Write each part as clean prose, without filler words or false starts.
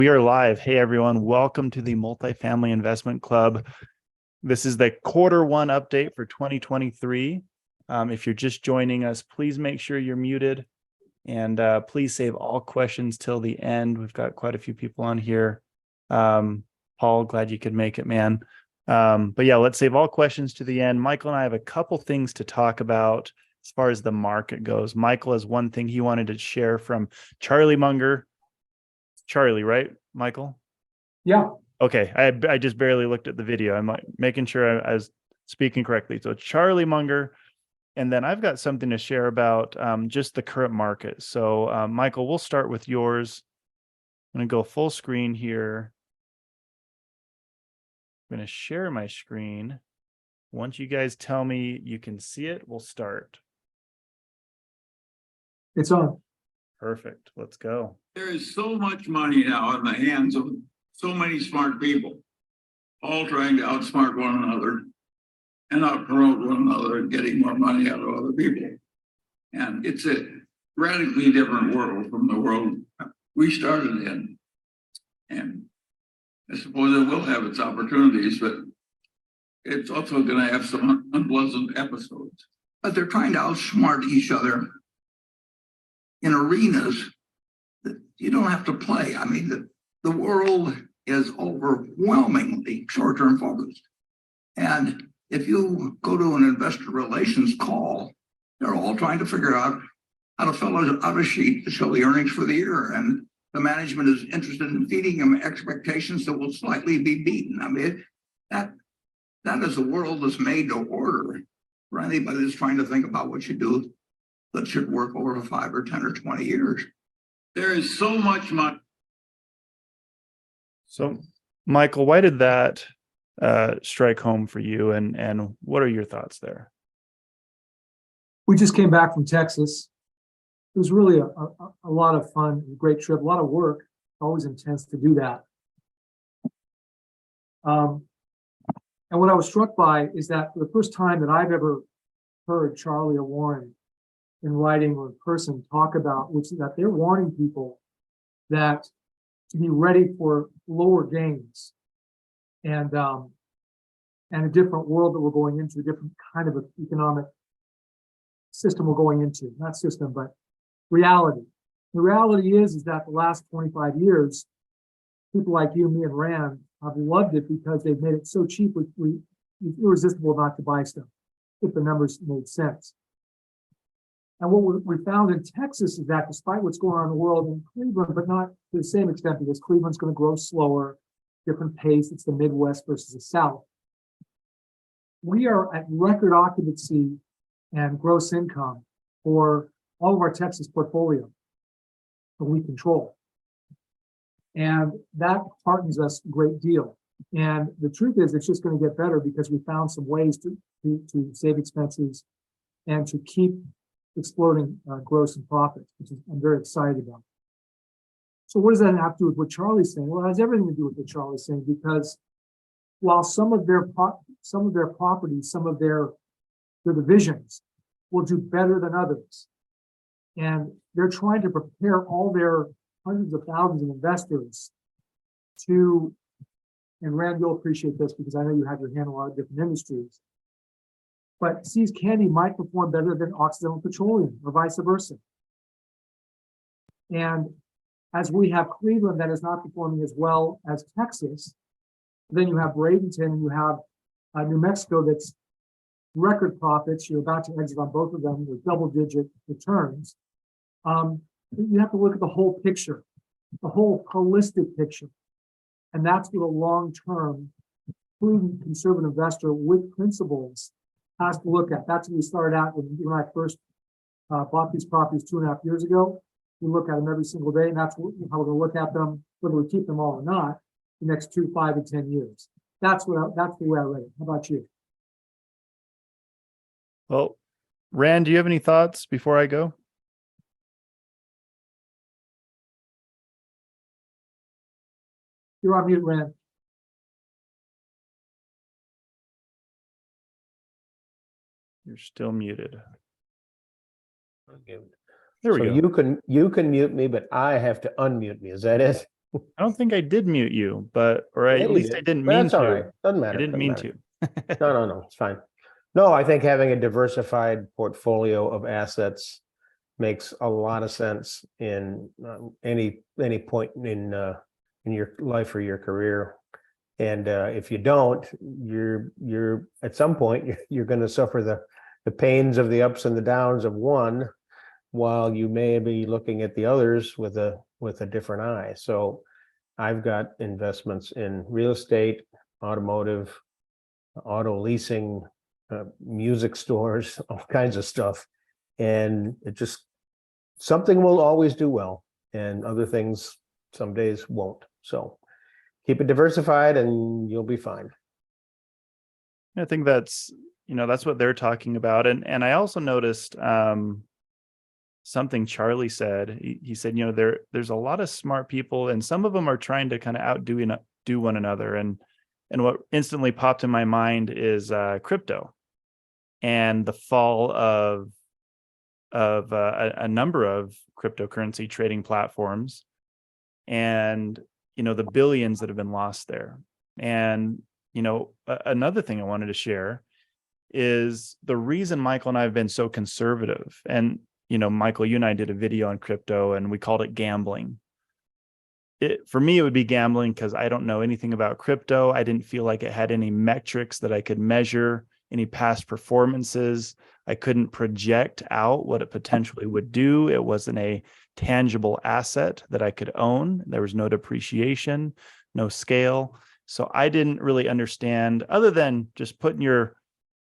We are live. Hey, everyone. Welcome to the Multifamily Investment Club. This is the quarter one update for 2023. If you're just joining us, please make sure you're muted and please save all questions till the end. We've got quite a few people on here. Paul, glad you could make it, man. But yeah, let's save all questions to the end. Michael and I have a couple things to talk about as far as the market goes. Michael has one thing he wanted to share from Charlie Munger. Charlie, right, Michael? Yeah. Okay, I just barely looked at the video. I'm making sure I was speaking correctly. So Charlie Munger, and then I've got something to share about just the current market. So Michael, we'll start with yours. I'm going to go full screen here. I'm going to share my screen. Once you guys tell me you can see it, we'll start. It's on. Perfect. Let's go. There is so much money now in the hands of so many smart people, all trying to outsmart one another and outpromote one another and getting more money out of other people. And it's a radically different world from the world we started in. And I suppose it will have its opportunities, but it's also going to have some unpleasant episodes. But they're trying to outsmart each other in arenas that you don't have to play. I mean, the world is overwhelmingly short-term focused. And if you go to an investor relations call, they're all trying to figure out how to fill out a sheet to show the earnings for the year. And the management is interested in feeding them expectations that will slightly be beaten. I mean, that is a world that's made to order for anybody that's trying to think about what you do that should work over 5 or 10 or 20 years. There is so much money. So, Michael, why did that strike home for you, and what are your thoughts there? We just came back from Texas. It was really a lot of fun, a great trip, a lot of work. Always intense to do that. And what I was struck by is that for the first time that I've ever heard Charlie or Warren in writing or in person talk about, which is that they're warning people that to be ready for lower gains and a different world that we're going into, a different kind of economic system we're going into, not system, but reality. The reality is that the last 25 years, people like you, me, and Rand have loved it because they've made it so cheap, it's irresistible not to buy stuff if the numbers made sense. And what we found in Texas is that despite what's going on in the world in Cleveland, but not to the same extent because Cleveland's going to grow slower, different pace, it's the Midwest versus the South. We are at record occupancy and gross income for all of our Texas portfolio that we control. And that heartens us a great deal. And the truth is it's just going to get better because we found some ways to save expenses and to keep exploding gross and profits, which is I'm very excited about. So what does that have to do with what Charlie's saying? Well, it has everything to do with what Charlie's saying, because while some of their properties, some of their divisions will do better than others, and they're trying to prepare all their hundreds of thousands of investors to, and Rand, you'll appreciate this because I know you have your hand in a lot of different industries, but See's Candy might perform better than Occidental Petroleum or vice versa. And as we have Cleveland that is not performing as well as Texas, then you have Bradenton and you have New Mexico that's record profits. You're about to exit on both of them with double-digit returns. You have to look at the whole picture, the whole holistic picture. And that's what a long-term, prudent, conservative investor with principles has to look at. That's what we started out when I first bought these properties 2.5 years ago. We look at them every single day, and that's how we're going to look at them, whether we keep them all or not, the next 2, 5, and 10 years. That's the way I read it. How about you? Well, Rand, do you have any thoughts before I go? You're on mute, Rand. You're still muted. Okay. There we So go. you can mute me, but I have to unmute me. Is that it? I don't think I did mute you, or Yeah, at you least I did. didn't But mean that's all to. right. Doesn't I matter. didn't Doesn't mean matter. to. No, it's fine. No, I think having a diversified portfolio of assets makes a lot of sense in any point in your life or your career. And if you don't, you're at some point you're going to suffer the pains of the ups and the downs of one, while you may be looking at the others with a different eye. So I've got investments in real estate, automotive, auto leasing, music stores, all kinds of stuff. And it just, something will always do well, and other things some days won't. So keep it diversified and you'll be fine. I think that's what they're talking about. And I also noticed something Charlie said. He said, there's a lot of smart people, and some of them are trying to kind of outdo one another. And what instantly popped in my mind is crypto and the fall of a number of cryptocurrency trading platforms, and the billions that have been lost there. And another thing I wanted to share is the reason Michael and I have been so conservative. And Michael, you and I did a video on crypto and we called it gambling. For me, it would be gambling because I don't know anything about crypto. I didn't feel like it had any metrics that I could measure, any past performances. I couldn't project out what it potentially would do. It wasn't a tangible asset that I could own. There was no depreciation, no scale. So I didn't really understand, other than just putting your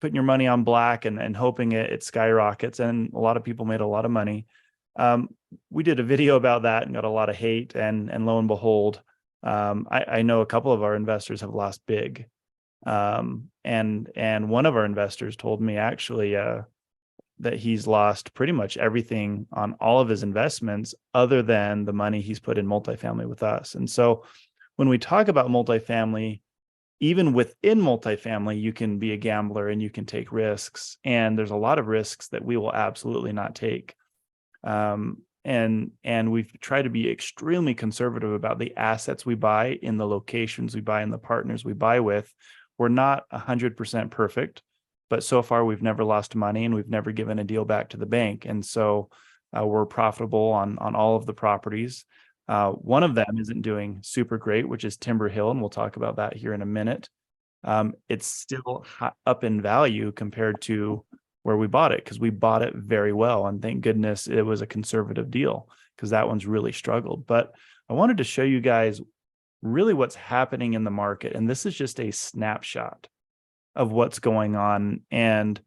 money on black and hoping it skyrockets. And a lot of people made a lot of money. We did a video about that and got a lot of hate, and lo and behold, I know a couple of our investors have lost big. And one of our investors told me actually that he's lost pretty much everything on all of his investments other than the money he's put in multifamily with us. And so when we talk about multifamily, even within multifamily, you can be a gambler and you can take risks. And there's a lot of risks that we will absolutely not take. And we've tried to be extremely conservative about the assets we buy, in the locations we buy, and the partners we buy with. We're not 100% perfect, but so far we've never lost money and we've never given a deal back to the bank. And so we're profitable on all of the properties. One of them isn't doing super great, which is Timber Hill, and we'll talk about that here in a minute. It's still up in value compared to where we bought it, because we bought it very well, and thank goodness it was a conservative deal, because that one's really struggled. But I wanted to show you guys really what's happening in the market, and this is just a snapshot of what's going on. And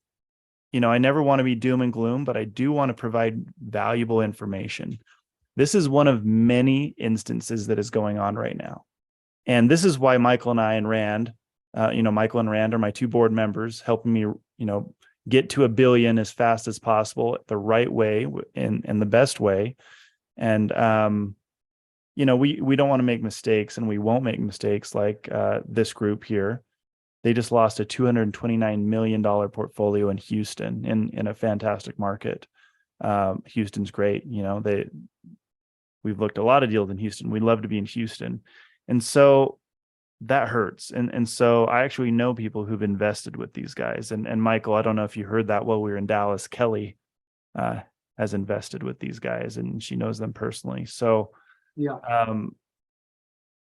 I never want to be doom and gloom, but I do want to provide valuable information. This is one of many instances that is going on right now. And this is why Michael and I and Rand, Michael and Rand are my two board members, helping me, get to $1 billion as fast as possible, the right way and the best way. And, we don't want to make mistakes, and we won't make mistakes like this group here. They just lost a $229 million portfolio in Houston in a fantastic market. Houston's great. We've looked at a lot of deals in Houston. We'd love to be in Houston. And so that hurts. And so I actually know people who've invested with these guys. And Michael, I don't know if you heard that while we were in Dallas, Kelly has invested with these guys, and she knows them personally. So Yeah.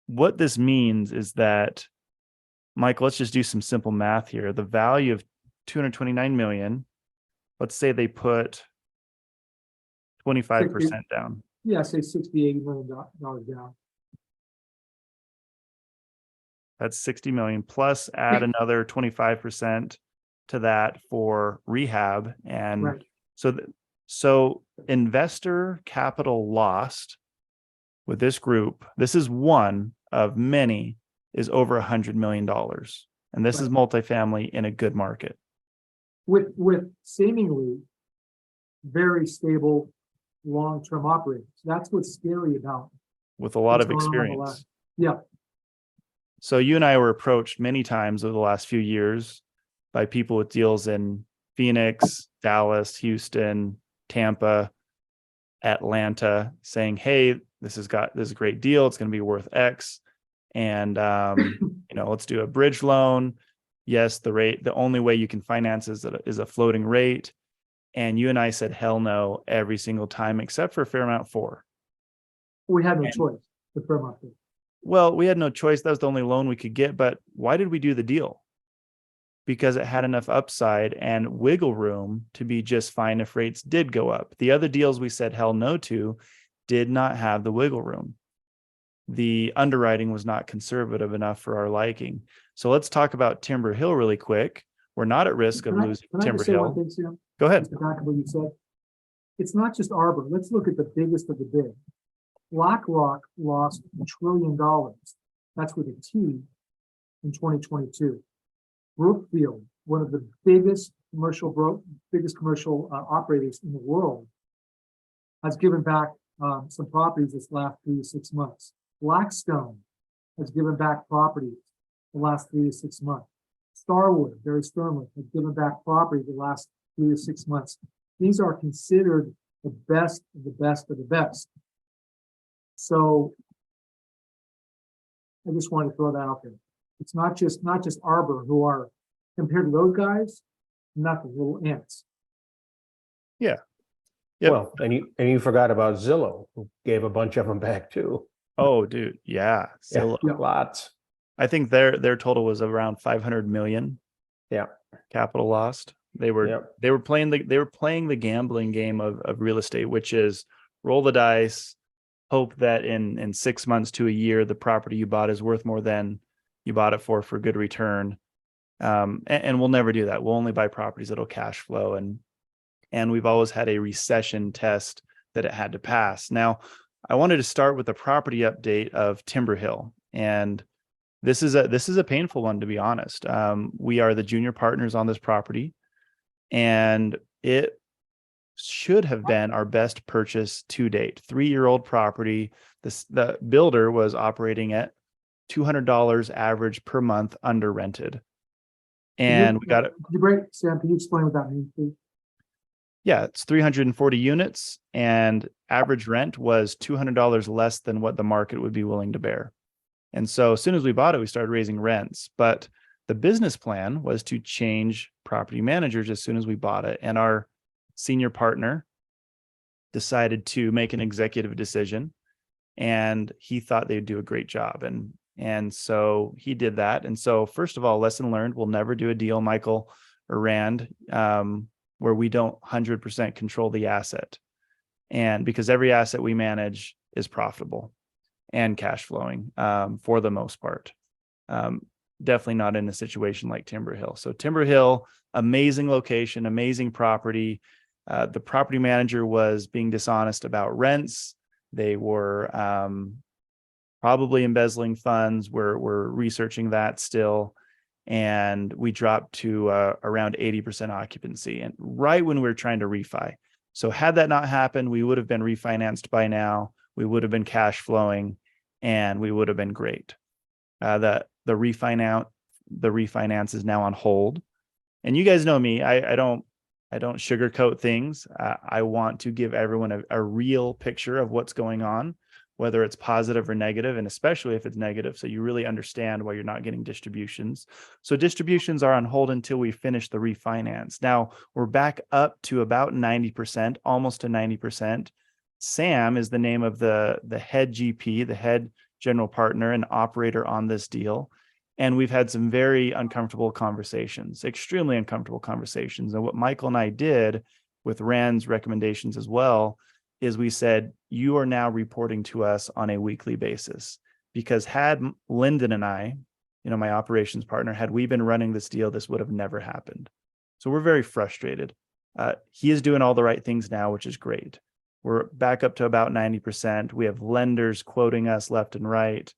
what this means is that, Michael, let's just do some simple math here. The value of 229 million, let's say they put 25% down. Yeah, say $60-80 million down. That's 60 million, plus add another 25% to that for rehab. And Right. so investor capital lost with this group, this is one of many, is over $100 million. And this is multifamily in a good market. With seemingly very stable long-term operators. That's what's scary about. With a lot of what's going on in the experience. last- Yeah. So you and I were approached many times over the last few years by people with deals in Phoenix, Dallas, Houston, Tampa, Atlanta, saying, hey, this is a great deal. It's going to be worth X. And, let's do a bridge loan. Yes, the only way you can finance is a floating rate. And you and I said, hell no, every single time, except for Fairmount 4. We had no choice. The Fairmont did. Well, we had no choice. That was the only loan we could get. But why did we do the deal? Because it had enough upside and wiggle room to be just fine if rates did go up. The other deals we said hell no to did not have the wiggle room. The underwriting was not conservative enough for our liking. So let's talk about Timber Hill really quick. We're not at risk of losing Can I Timber just say one Hill. thing, Sam? Go ahead. Just to back up what you said. It's not just Arbor. Let's look at the biggest of the big. BlackRock lost $1 trillion. That's with a T in 2022. Brookfield, one of the biggest commercial operators in the world, has given back some properties this last 3 to 6 months. Blackstone has given back properties the last 3 to 6 months. Starwood, Barry Sternlicht, has given back property the last 3 to 6 months. These are considered the best of the best of the best. So I just wanted to throw that out there. It's not just Arbor, who are, compared to those guys, nothing, little ants. Yeah. Yep. Well, and you forgot about Zillow, who gave a bunch of them back too. Oh, dude. Yeah. Zillow. Yeah. Lots. I think their total was around 500 million. Yeah. Capital lost. They were playing the gambling game of real estate, which is roll the dice, hope that in 6 months to a year, the property you bought is worth more than you bought it for good return. And we'll never do that. We'll only buy properties that'll cash flow. And we've always had a recession test that it had to pass. Now, I wanted to start with a property update of Timber Hill. And this is a painful one, to be honest. We are the junior partners on this property, and it should have been our best purchase to date. 3-year-old property. The builder was operating at $200 average per month under rented. And we got it. Sam, can you explain what that means, please? Yeah, it's 340 units, and average rent was $200 less than what the market would be willing to bear. And so as soon as we bought it, we started raising rents. But the business plan was to change property managers as soon as we bought it. And our senior partner decided to make an executive decision, and he thought they'd do a great job. And so he did that. And so first of all, lesson learned, we'll never do a deal, Michael or Rand, where we don't 100% control the asset. And because every asset we manage is profitable and cash flowing for the most part. Definitely not in a situation like Timber Hill. So Timber Hill, amazing location, amazing property. The property manager was being dishonest about rents. They were probably embezzling funds. We're researching that still. And we dropped to around 80% occupancy, and right when we were trying to refi. So had that not happened, we would have been refinanced by now. We would have been cash flowing, and we would have been great. The refinance is now on hold. And you guys know me, I don't sugarcoat things. I want to give everyone a real picture of what's going on, whether it's positive or negative, and especially if it's negative, so you really understand why you're not getting distributions. So distributions are on hold until we finish the refinance. Now we're back up to about 90%, almost to 90%. Sam is the name of the head GP, the head general partner and operator on this deal. And we've had some very uncomfortable conversations, extremely uncomfortable conversations. And what Michael and I did with Rand's recommendations as well is we said, you are now reporting to us on a weekly basis. Because had Lyndon and I, my operations partner, had we been running this deal, this would have never happened. So we're very frustrated. He is doing all the right things now, which is great. We're back up to about 90%. We have lenders quoting us left and right.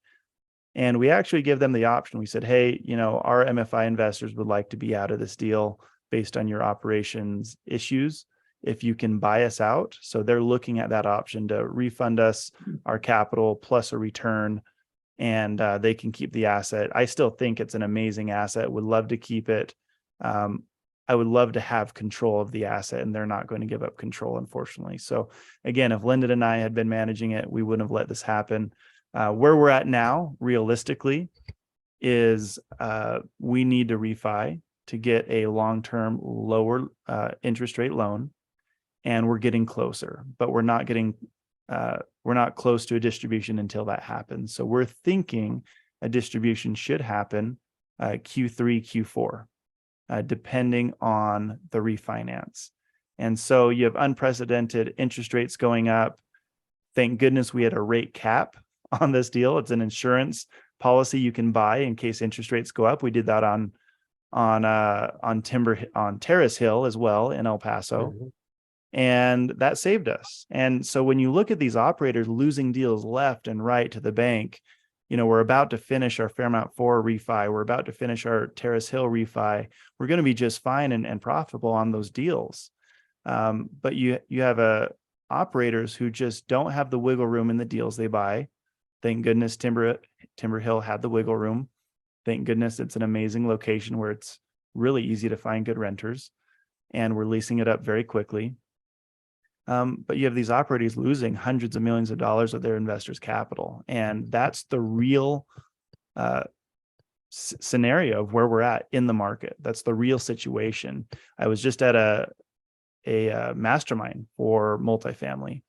And we actually give them the option. We said, hey, our MFI investors would like to be out of this deal based on your operations issues, if you can buy us out. So they're looking at that option to refund us our capital plus a return, and they can keep the asset. I still think it's an amazing asset. Would love to keep it. I would love to have control of the asset, and they're not going to give up control, unfortunately. So again, if Lyndon and I had been managing it, we wouldn't have let this happen. Where we're at now, realistically, is we need to refi to get a long-term lower interest rate loan, and we're getting closer, but we're not close to a distribution until that happens. So we're thinking a distribution should happen Q3, Q4. Depending on the refinance. And so you have unprecedented interest rates going up. Thank goodness we had a rate cap on this deal. It's an insurance policy you can buy in case interest rates go up. We did that on Terrace Hill as well in El Paso. Mhm. And that saved us. And so when you look at these operators losing deals left and right to the bank, we're about to finish our Fairmount 4 refi. We're about to finish our Terrace Hill refi. We're going to be just fine and profitable on those deals. But you have operators who just don't have the wiggle room in the deals they buy. Thank goodness Timber Hill had the wiggle room. Thank goodness it's an amazing location where it's really easy to find good renters, and we're leasing it up very quickly. But you have these operators losing hundreds of millions of dollars of their investors' capital. And that's the real scenario of where we're at in the market. That's the real situation. I was just at a mastermind for multifamily,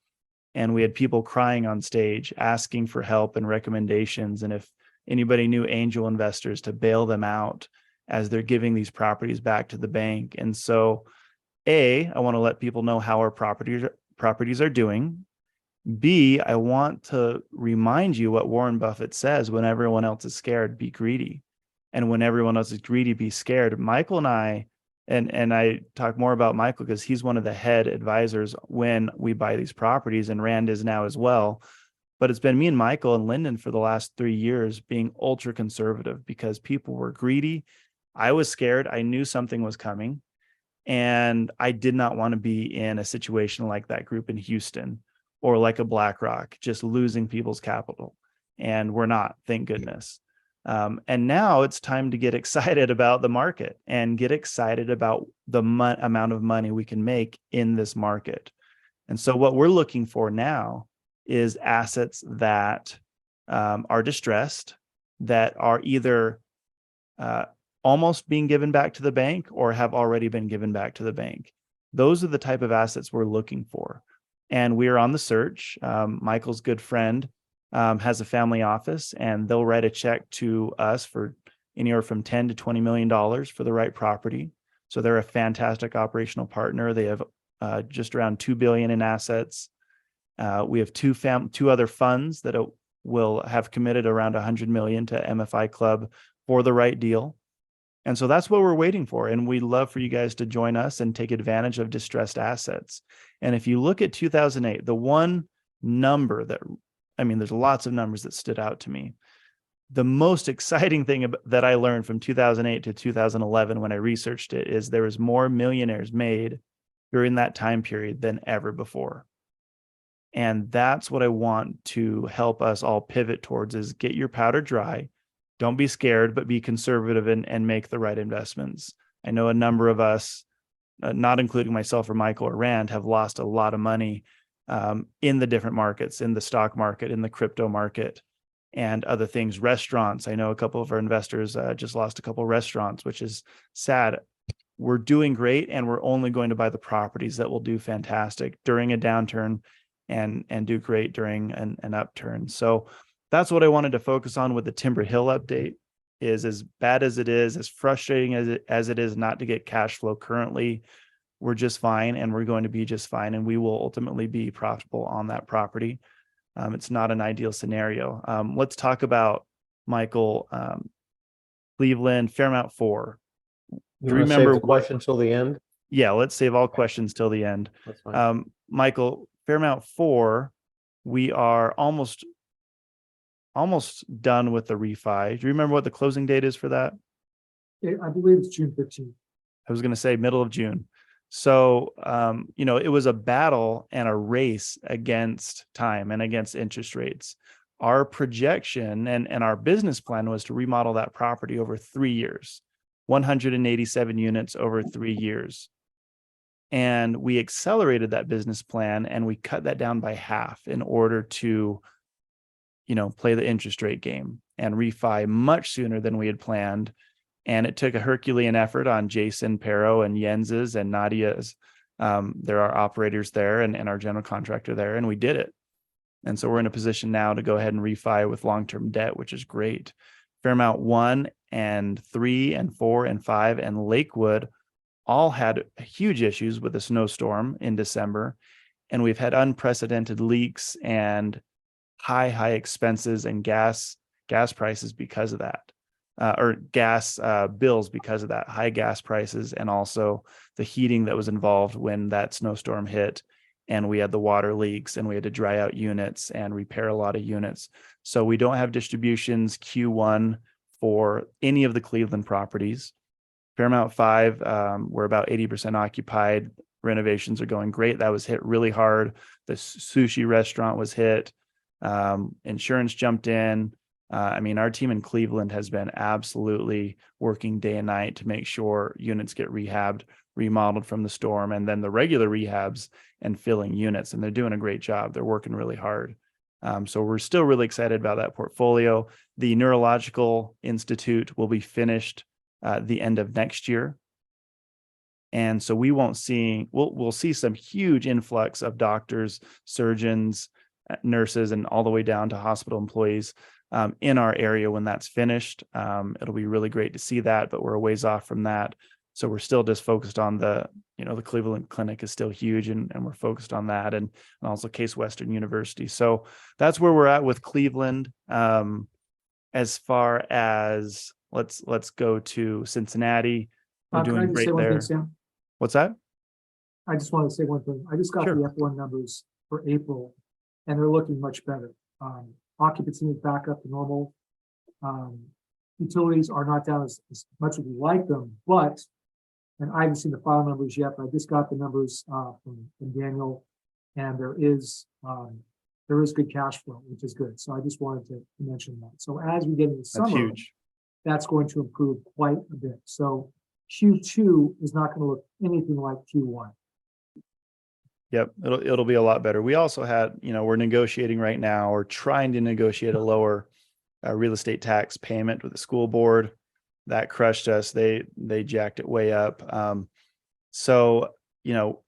and we had people crying on stage, asking for help and recommendations. And if anybody knew angel investors to bail them out as they're giving these properties back to the bank. And so I want to let people know how our properties are doing. B, I want to remind you what Warren Buffett says: when everyone else is scared, be greedy. And when everyone else is greedy, be scared. Michael and I, and I talk more about Michael because he's one of the head advisors when we buy these properties, and Rand is now as well. But it's been me and Michael and Lyndon for the last 3 years being ultra conservative because people were greedy. I was scared. I knew something was coming. And I did not want to be in a situation like that group in Houston or like a BlackRock, just losing people's capital. And we're not, thank goodness. And now it's time to get excited about the market and get excited about the amount of money we can make in this market. And so what we're looking for now is assets that are distressed, that are either almost being given back to the bank or have already been given back to the bank. Those are the type of assets we're looking for. And we are on the search. Michael's good friend has a family office, and they'll write a check to us for anywhere from $10 to $20 million for the right property. So they're a fantastic operational partner. They have just around $2 billion in assets. We have two other funds that will have committed around $100 million to MFI Club for the right deal. And so that's what we're waiting for. And we'd love for you guys to join us and take advantage of distressed assets. And if you look at 2008, the one number there's lots of numbers that stood out to me. The most exciting thing that I learned from 2008 to 2011 when I researched it is there was more millionaires made during that time period than ever before. And that's what I want to help us all pivot towards: is get your powder dry. Don't be scared, but be conservative and make the right investments. I know a number of us, not including myself or Michael or Rand, have lost a lot of money in the different markets, in the stock market, in the crypto market, and other things. Restaurants. I know a couple of our investors just lost a couple of restaurants, which is sad. We're doing great, and we're only going to buy the properties that will do fantastic during a downturn and do great during an upturn. So that's what I wanted to focus on with the Timber Hill update. Is as bad as it is, as frustrating as it is not to get cash flow currently, we're just fine, and we're going to be just fine, and we will ultimately be profitable on that property. It's not an ideal scenario. Let's talk about, Michael, Cleveland, Fairmount 4. You want to save the question till the end? Yeah, let's save all questions till the end. That's fine. Michael, Fairmount 4, we are almost done with the refi. Do you remember what the closing date is for that? I believe it's June 15th. I was going to say middle of June. So, it was a battle and a race against time and against interest rates. Our projection and our business plan was to remodel that property over 3 years. 187 units over 3 years. And we accelerated that business plan and we cut that down by half in order to, play the interest rate game and refi much sooner than we had planned. And it took a Herculean effort on Jason Perro and Jens's and Nadia's. There are operators there and our general contractor there, and we did it. And so we're in a position now to go ahead and refi with long-term debt, which is great. Fairmount 1 and 3 and 4 and 5 and Lakewood all had huge issues with a snowstorm in December. And we've had unprecedented leaks and high expenses and gas prices because of that. Or gas bills because of that, high gas prices, and also the heating that was involved when that snowstorm hit. And we had the water leaks and we had to dry out units and repair a lot of units. So we don't have distributions Q1 for any of the Cleveland properties. Fairmount 5, we're about 80% occupied. Renovations are going great. That was hit really hard. The sushi restaurant was hit. Insurance jumped in. Our team in Cleveland has been absolutely working day and night to make sure units get rehabbed, remodeled from the storm, and then the regular rehabs and filling units. And they're doing a great job. They're working really hard. So we're still really excited about that portfolio. The Neurological Institute will be finished the end of next year. And so we'll see some huge influx of doctors, surgeons, nurses, and all the way down to hospital employees in our area when that's finished. It'll be really great to see that, but we're a ways off from that. So we're still just focused on the Cleveland Clinic is still huge, and we're focused on that, and also Case Western University. So that's where we're at with Cleveland. As far as let's go to Cincinnati. We're Can I doing just great say one there. thing, Sam? What's that? I just want to say one thing. I just got Sure. the F1 numbers for April, and they're looking much better. Occupancy is back up to normal. Utilities are not down as much as we like them, but, and I haven't seen the final numbers yet, but I just got the numbers from Daniel, and there is good cash flow, which is good. So I just wanted to mention that. So as we get into That's summer, huge. that's going to improve quite a bit. So Q2 is not going to look anything like Q1. Yep, it'll be a lot better. We also had, we're negotiating right now, or trying to negotiate a lower real estate tax payment with the school board. That crushed us. They jacked it way up. So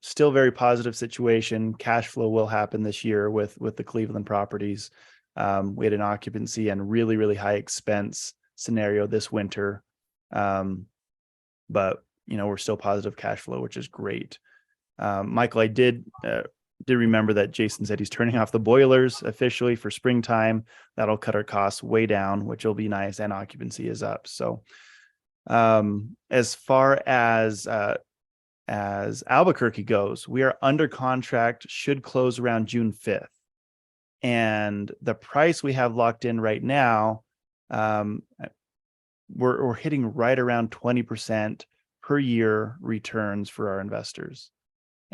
still very positive situation. Cash flow will happen this year with the Cleveland properties. We had an occupancy and really high expense scenario this winter, but we're still positive cash flow, which is great. Michael, I did remember that Jason said he's turning off the boilers officially for springtime. That'll cut our costs way down, which will be nice, and occupancy is up. So as far as Albuquerque goes, we are under contract, should close around June 5th. And the price we have locked in right now, we're hitting right around 20% per year returns for our investors.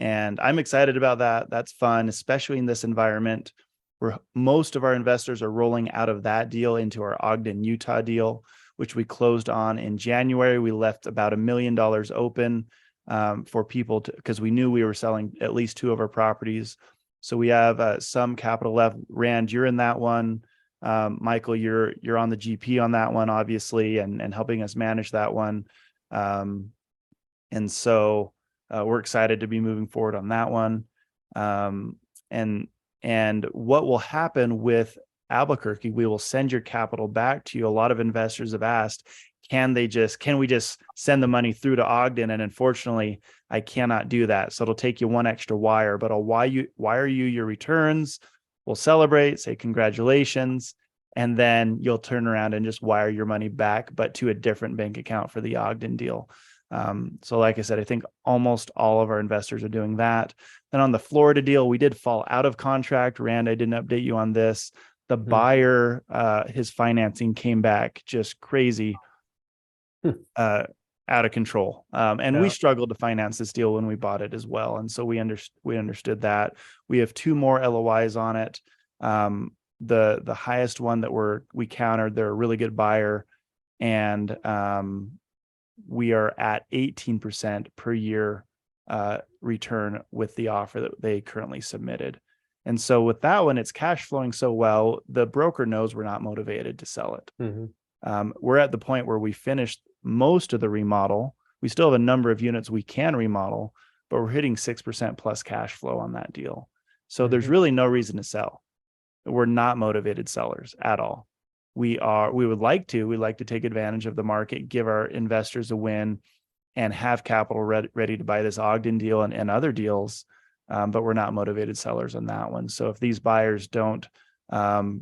And I'm excited about that. That's fun, especially in this environment where most of our investors are rolling out of that deal into our Ogden, Utah deal, which we closed on in January. We left about $1 million open for people because we knew we were selling at least 2 of our properties. So we have some capital left. Rand, you're in that one. Michael, you're on the GP on that one, obviously, and helping us manage that one. And so we're excited to be moving forward on that one. And what will happen with Albuquerque, we will send your capital back to you. A lot of investors have asked, can we just send the money through to Ogden? And unfortunately, I cannot do that. So it'll take you one extra wire, but I'll wire you your returns. We'll celebrate, say congratulations, and then you'll turn around and just wire your money back, but to a different bank account for the Ogden deal. So like I said, I think almost all of our investors are doing that. Then on the Florida deal, we did fall out of contract. Rand, I didn't update you on this. The buyer, his financing came back just crazy, out of control. And we struggled to finance this deal when we bought it as well. And so we understood that. We have 2 more LOIs on it. The highest one that we countered, they're a really good buyer. And we are at 18% per year return with the offer that they currently submitted. And so with that one, it's cash flowing so well, the broker knows we're not motivated to sell it. We're at the point where we finished most of the remodel. We still have a number of units we can remodel, but we're hitting 6% plus cash flow on that deal. So there's really no reason to sell. We're not motivated sellers at all. We'd like to take advantage of the market, give our investors a win, and have capital ready to buy this Ogden deal and other deals. But we're not motivated sellers on that one. So if these buyers don't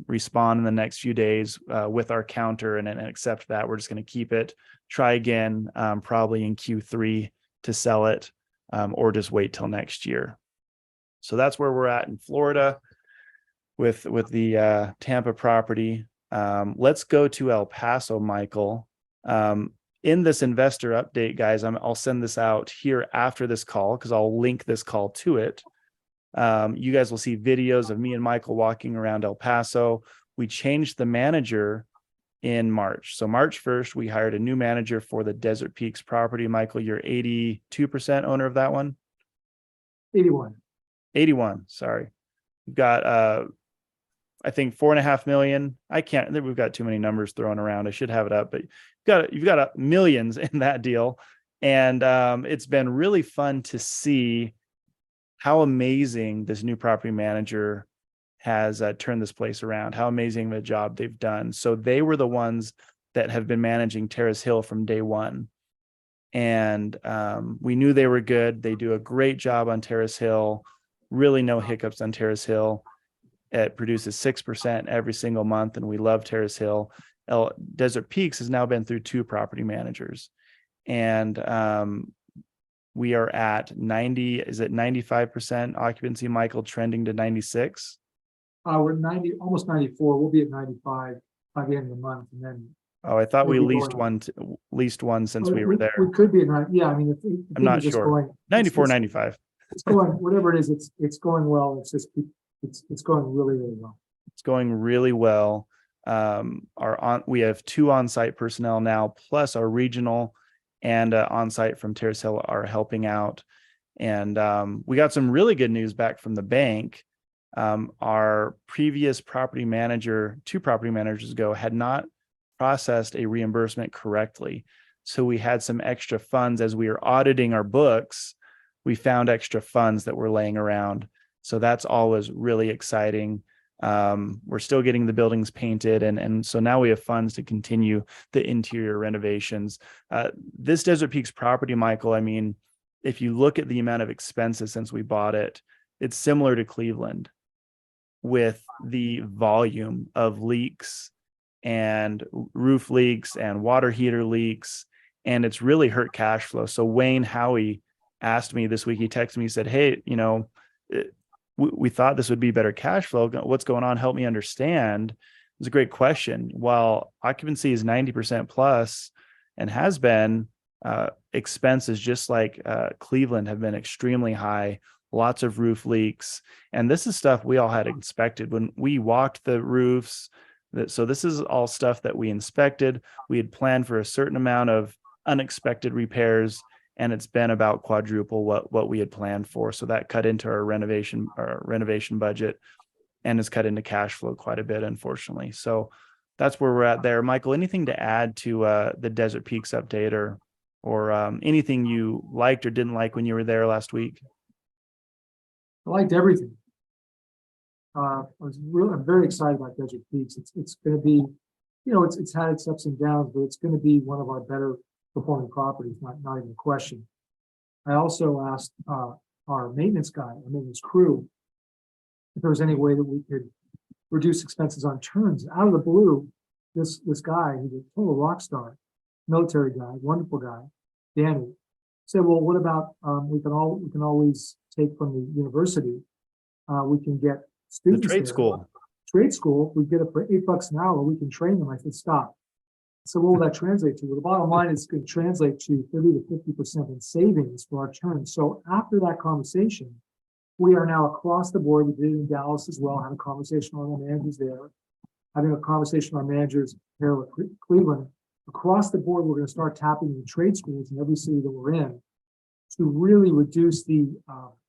respond in the next few days with our counter and accept that, we're just going to keep it, try again, probably in Q3 to sell it, or just wait till next year. So that's where we're at in Florida with the Tampa property. Let's go to El Paso, Michael. In this investor update, guys, I'll send this out here after this call because I'll link this call to it. You guys will see videos of me and Michael walking around El Paso. We changed the manager in March. So March 1st, we hired a new manager for the Desert Peaks property. Michael, you're 82% owner of that one? 81, sorry. We've got, I think 4.5 million. We've got too many numbers thrown around. I should have it up, but you've got millions in that deal. And it's been really fun to see how amazing this new property manager has turned this place around, how amazing of a job they've done. So they were the ones that have been managing Terrace Hill from day one. And we knew they were good. They do a great job on Terrace Hill, really no hiccups on Terrace Hill. It produces 6% every single month, and we love Terrace Hill. Desert Peaks has now been through 2 property managers, and we are at 95% occupancy, Michael, trending to 96. We're 90, almost 94. We'll be at 95 by the end of the month, and then. Oh, I thought we Maybe leased one since we were there. We could be at 90. Yeah, I mean, if I'm not just sure. Going, 94, 95. It's going, whatever it is, it's going well. It's just, it's going really, really well. It's going really well. We have 2 on-site personnel now, plus our regional and on-site from Terrace Hill are helping out. And we got some really good news back from the bank. Our previous property manager, 2 property managers ago, had not processed a reimbursement correctly. So we had some extra funds as we were auditing our books. We found extra funds that were laying around. So that's always really exciting. We're still getting the buildings painted. And so now we have funds to continue the interior renovations. This Desert Peaks property, Michael, I mean, if you look at the amount of expenses since we bought it, it's similar to Cleveland with the volume of leaks and roof leaks and water heater leaks. And it's really hurt cash flow. So Wayne Howie asked me this week, he texted me, he said, hey, we thought this would be better cash flow. What's going on? Help me understand. It's a great question. While occupancy is 90% plus and has been, expenses just like Cleveland have been extremely high, lots of roof leaks. And this is stuff we all had inspected when we walked the roofs. So this is all stuff that we inspected. We had planned for a certain amount of unexpected repairs, and it's been about quadruple what we had planned for. So that cut into our renovation budget and has cut into cash flow quite a bit, unfortunately. So that's where we're at there. Michael, anything to add to the Desert Peaks update or anything you liked or didn't like when you were there last week? I liked everything. I'm very excited about Desert Peaks. It's going to be, it's had its ups and downs, but it's going to be one of our better performing properties, not even a question. I also asked our maintenance crew, if there was any way that we could reduce expenses on turns. Out of the blue, this guy, who's a total rock star, military guy, wonderful guy, Danny, said, well, what about we can always take from the university, we can get students the trade there. school. Trade school, we get it for $8 an hour, we can train them. I said, stop. So what will that translate to? Well, the bottom line is going to translate to 30 to 50% in savings for our turns. So after that conversation, we are now across the board. We did it in Dallas as well, had a conversation with our managers there, having a conversation with our managers here with Cleveland. across the board, we're going to start tapping the trade schools in every city that we're in to really reduce the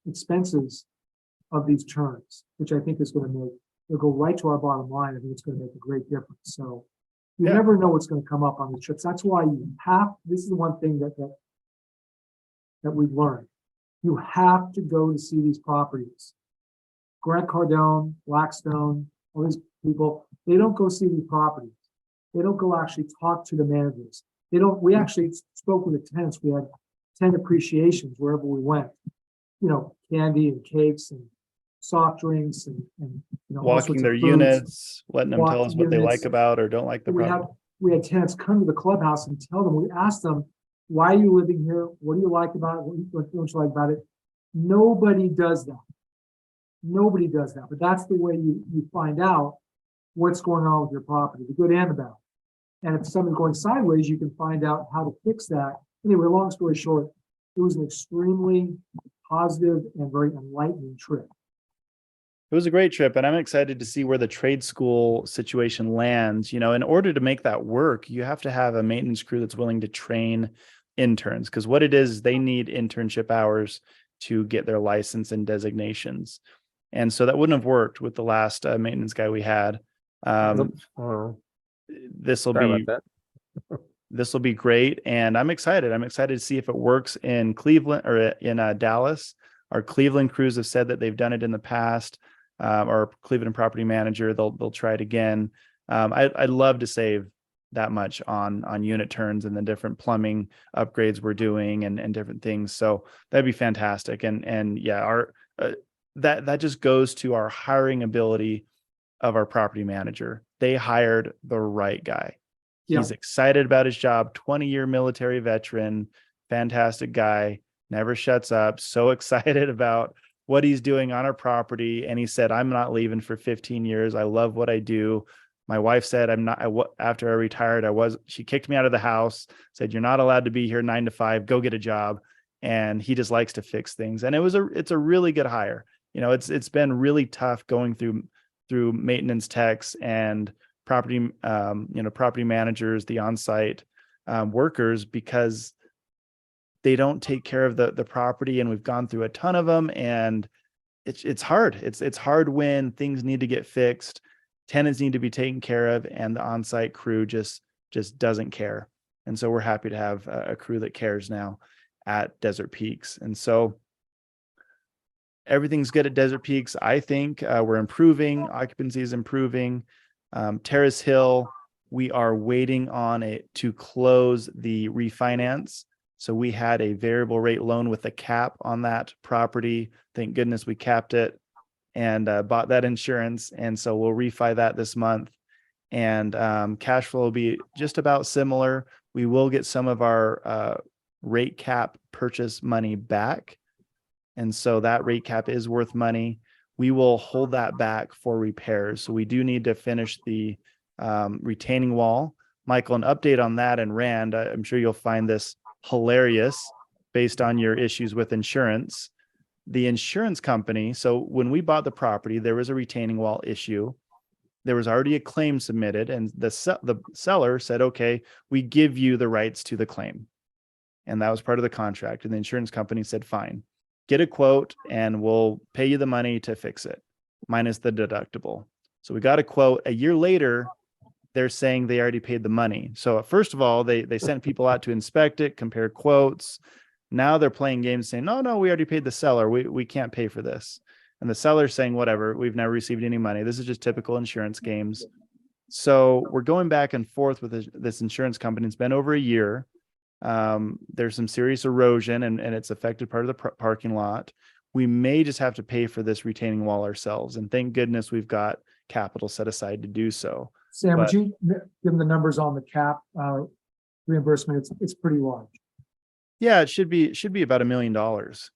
expenses of these turns, which I think is going to make, it'll go right to our bottom line. I think it's going to make a great difference. So you Yeah. never know what's going to come up on the trips. That's why you have, this is one thing that we've learned. You have to go to see these properties. Grant Cardone, Blackstone, all these people, they don't go see these properties. They don't go actually talk to the managers. They don't, we actually spoke with the tenants. We had 10 appreciations wherever we went, you know, candy and cakes and soft drinks and you know, all sorts Walking of their foods. units, letting them tell Walking us what they units. like about or don't like the property. We had tenants come to the clubhouse and tell them, we asked them, why are you living here? What do you like about it? What don't you like about it? Nobody does that. Nobody does that, but that's the way you find out what's going on with your property, the good and the bad. And if something's going sideways, you can find out how to fix that. Anyway, long story short, it was an extremely positive and very enlightening trip. It was a great trip, and I'm excited to see where the trade school situation lands. You know, in order to make that work, you have to have a maintenance crew that's willing to train interns, because what it is, they need internship hours to get their license and designations. And so that wouldn't have worked with the last maintenance guy we had. This will Sorry be about that. this will be great, and I'm excited. I'm excited to see if it works in Cleveland or in Dallas. Our Cleveland crews have said that they've done it in the past. Our Cleveland property manager, they'll try it again. I'd love to save that much on unit turns and the different plumbing upgrades we're doing and different things. So that'd be fantastic. And yeah, our that just goes to our hiring ability of our property manager. They hired the right guy. Yeah. He's excited about his job, 20-year military veteran, fantastic guy, never shuts up, so excited about what he's doing on our property. And he said, I'm not leaving for 15 years. I love what I do. My wife said, after I retired, she kicked me out of the house, said, you're not allowed to be here 9 to 5, go get a job. And he just likes to fix things. And it's a really good hire. You know, it's been really tough going through maintenance techs and property managers, the on-site workers, because they don't take care of the property. And we've gone through a ton of them, and it's hard. It's hard when things need to get fixed, tenants need to be taken care of, and the on-site crew just doesn't care. And so we're happy to have a crew that cares now at Desert Peaks. And so everything's good at Desert Peaks. I think we're improving. Occupancy is improving. Terrace Hill, we are waiting on it to close the refinance. So we had a variable rate loan with a cap on that property. Thank goodness we capped it and bought that insurance. And so we'll refi that this month. And cash flow will be just about similar. We will get some of our rate cap purchase money back. And so that rate cap is worth money. We will hold that back for repairs. So we do need to finish the retaining wall. Michael, an update on that, and Rand, I'm sure you'll find this hilarious based on your issues with insurance. The insurance company, so when we bought the property, there was a retaining wall issue. There was already a claim submitted, and the seller said, okay, we give you the rights to the claim. And that was part of the contract. And the insurance company said, fine, get a quote and we'll pay you the money to fix it, minus the deductible. So we got a quote. A year later, they're saying they already paid the money. So first of all, they sent people out to inspect it, compare quotes. Now they're playing games saying, no, we already paid the seller. We can't pay for this. And the seller's saying, whatever, we've never received any money. This is just typical insurance games. So we're going back and forth with this insurance company. It's been over a year. There's some serious erosion and it's affected part of the parking lot. We may just have to pay for this retaining wall ourselves. And thank goodness we've got capital set aside to do so. Sam, would you give them the numbers on the cap reimbursement? It's pretty large. Yeah, it should be about $1 million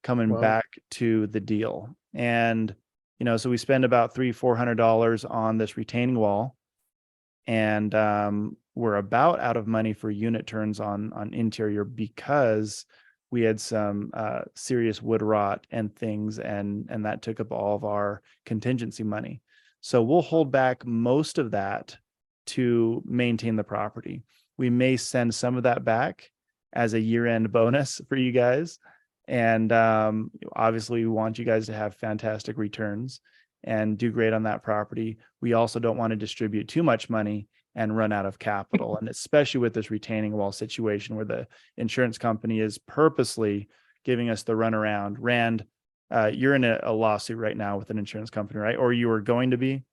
coming Wow. back to the deal. And, you know, so we spend about $300-400 on this retaining wall. And we're about out of money for unit turns on interior because we had some serious wood rot and things, and that took up all of our contingency money. So we'll hold back most of that to maintain the property. We may send some of that back as a year-end bonus for you guys. And obviously we want you guys to have fantastic returns and do great on that property. We also don't want to distribute too much money and run out of capital. And especially with this retaining wall situation where the insurance company is purposely giving us the runaround. Rand, you're in a lawsuit right now with an insurance company, right? Or you were going to be?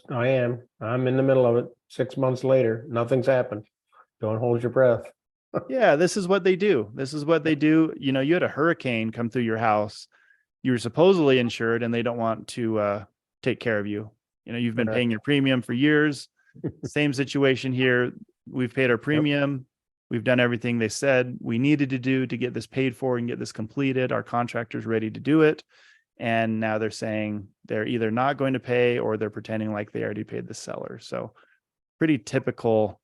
I am. I'm in the middle of it. 6 months later, nothing's happened. Don't hold your breath. Yeah, this is what they do. This is what they do. You know, you had a hurricane come through your house. You were supposedly insured and they don't want to take care of you. You know, you've been paying your premium for years. Same situation here. We've paid our premium. We've done everything they said we needed to do to get this paid for and get this completed. Our contractor's ready to do it. And now they're saying they're either not going to pay or they're pretending like they already paid the seller. So pretty typical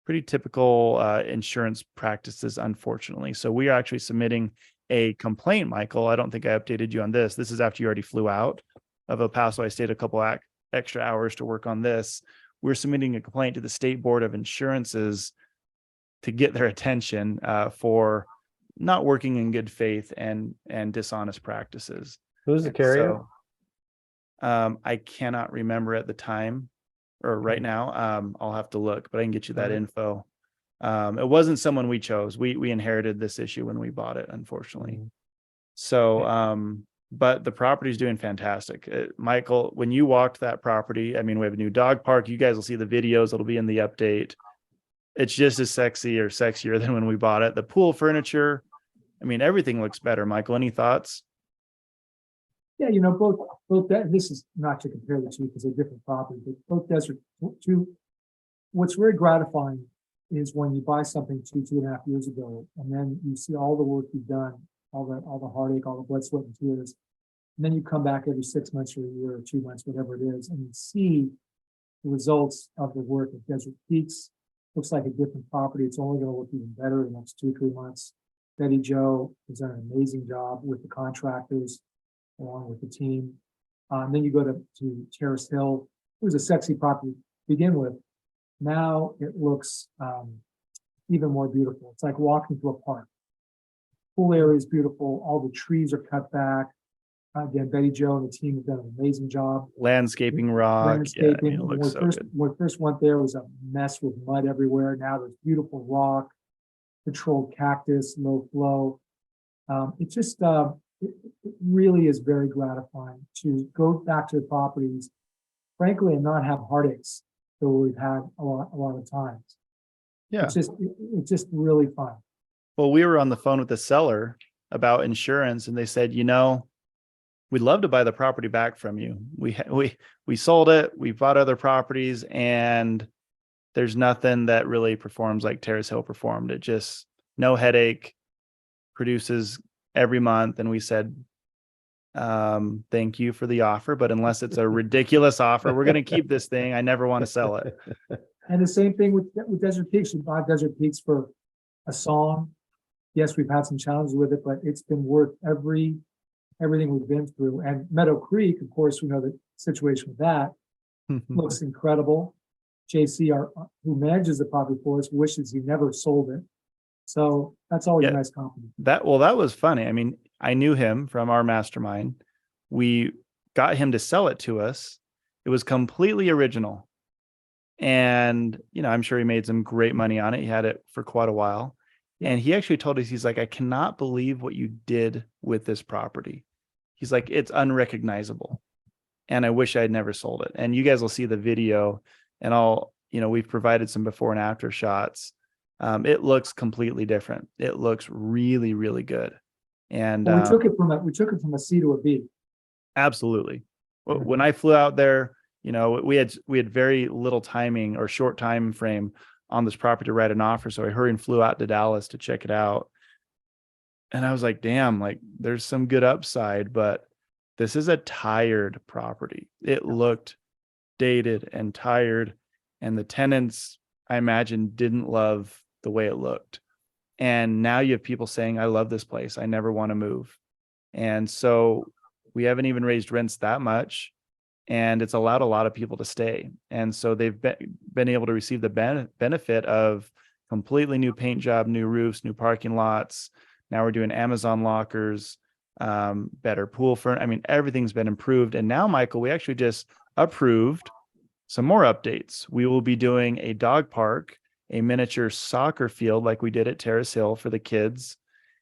insurance practices, unfortunately. So we are actually submitting a complaint, Michael. I don't think I updated you on this. This is after you already flew out of El Paso. I stayed a couple extra hours to work on this. We're submitting a complaint to the State Board of Insurances to get their attention for not working in good faith and dishonest practices. Who's the carrier? So, I cannot remember at the time or right now. I'll have to look, but I can get you that info. It wasn't someone we chose. We inherited this issue when we bought it, unfortunately. So, but the property's doing fantastic. Michael, when you walked that property, I mean, we have a new dog park. You guys will see the videos. It'll be in the update. It's just as sexy or sexier than when we bought it. The pool furniture, I mean, everything looks better. Michael, any thoughts? Yeah, both this is not to compare the two because they're different properties, but both Desert two. What's very gratifying is when you buy something 2.5 years ago, and then you see all the work you've done, all the heartache, all the blood, sweat, and tears, and then you come back every 6 months or a year or 2 months, whatever it is, and you see the results of the work at Desert Peaks. Looks like a different property. It's only going to look even better in the next 2-3 months. Betty Jo has done an amazing job with the contractors, along with the team. And then you go to Terrace Hill. It was a sexy property to begin with. Now it looks even more beautiful. It's like walking through a park. Pool area is beautiful. All the trees are cut back. Again, Betty Jo and the team have done an amazing job. Landscaping rock. Landscaping. Yeah, I mean, it looks so good. When we first went there, it was a mess with mud everywhere. Now there's beautiful rock, controlled cactus, low flow. It really is very gratifying to go back to the properties, frankly, and not have heartaches that we've had a lot of times. Yeah. It's just really fun. Well, we were on the phone with the seller about insurance and they said, we'd love to buy the property back from you. We sold it. We bought other properties and there's nothing that really performs like Terrace Hill performed. It just no headache, produces every month. And we said, thank you for the offer, but unless it's a ridiculous offer, we're going to keep this thing. I never want to sell it. And the same thing with Desert Peaks. We bought Desert Peaks for a song. Yes, we've had some challenges with it, but it's been worth everything we've been through. And Meadow Creek, of course, we know the situation with that. Looks incredible. JC, who manages the property for us, wishes he never sold it. So that's always a nice compliment. That was funny. I mean, I knew him from our mastermind. We got him to sell it to us. It was completely original. And, I'm sure he made some great money on it. He had it for quite a while. And he actually told us, he's like, I cannot believe what you did with this property. He's like, it's unrecognizable. And I wish I had never sold it. And you guys will see the video and we've provided some before and after shots. It looks completely different. It looks really, really good. And we took it from a C to a B. Absolutely. When I flew out there, we had very little timing or short time frame on this property to write an offer. So I hurried and flew out to Dallas to check it out. And I was like, damn, like there's some good upside, but this is a tired property. It looked dated and tired. And the tenants, I imagine, didn't love the way it looked. And now you have people saying, I love this place. I never want to move. And so we haven't even raised rents that much. and it's allowed a lot of people to stay. And so they've been able to receive the benefit of completely new paint job, new roofs, new parking lots. Now we're doing Amazon lockers, better pool for, I mean, everything's been improved. And now, Michael, we actually just approved some more updates. We will be doing a dog park, a miniature soccer field like we did at Terrace Hill for the kids,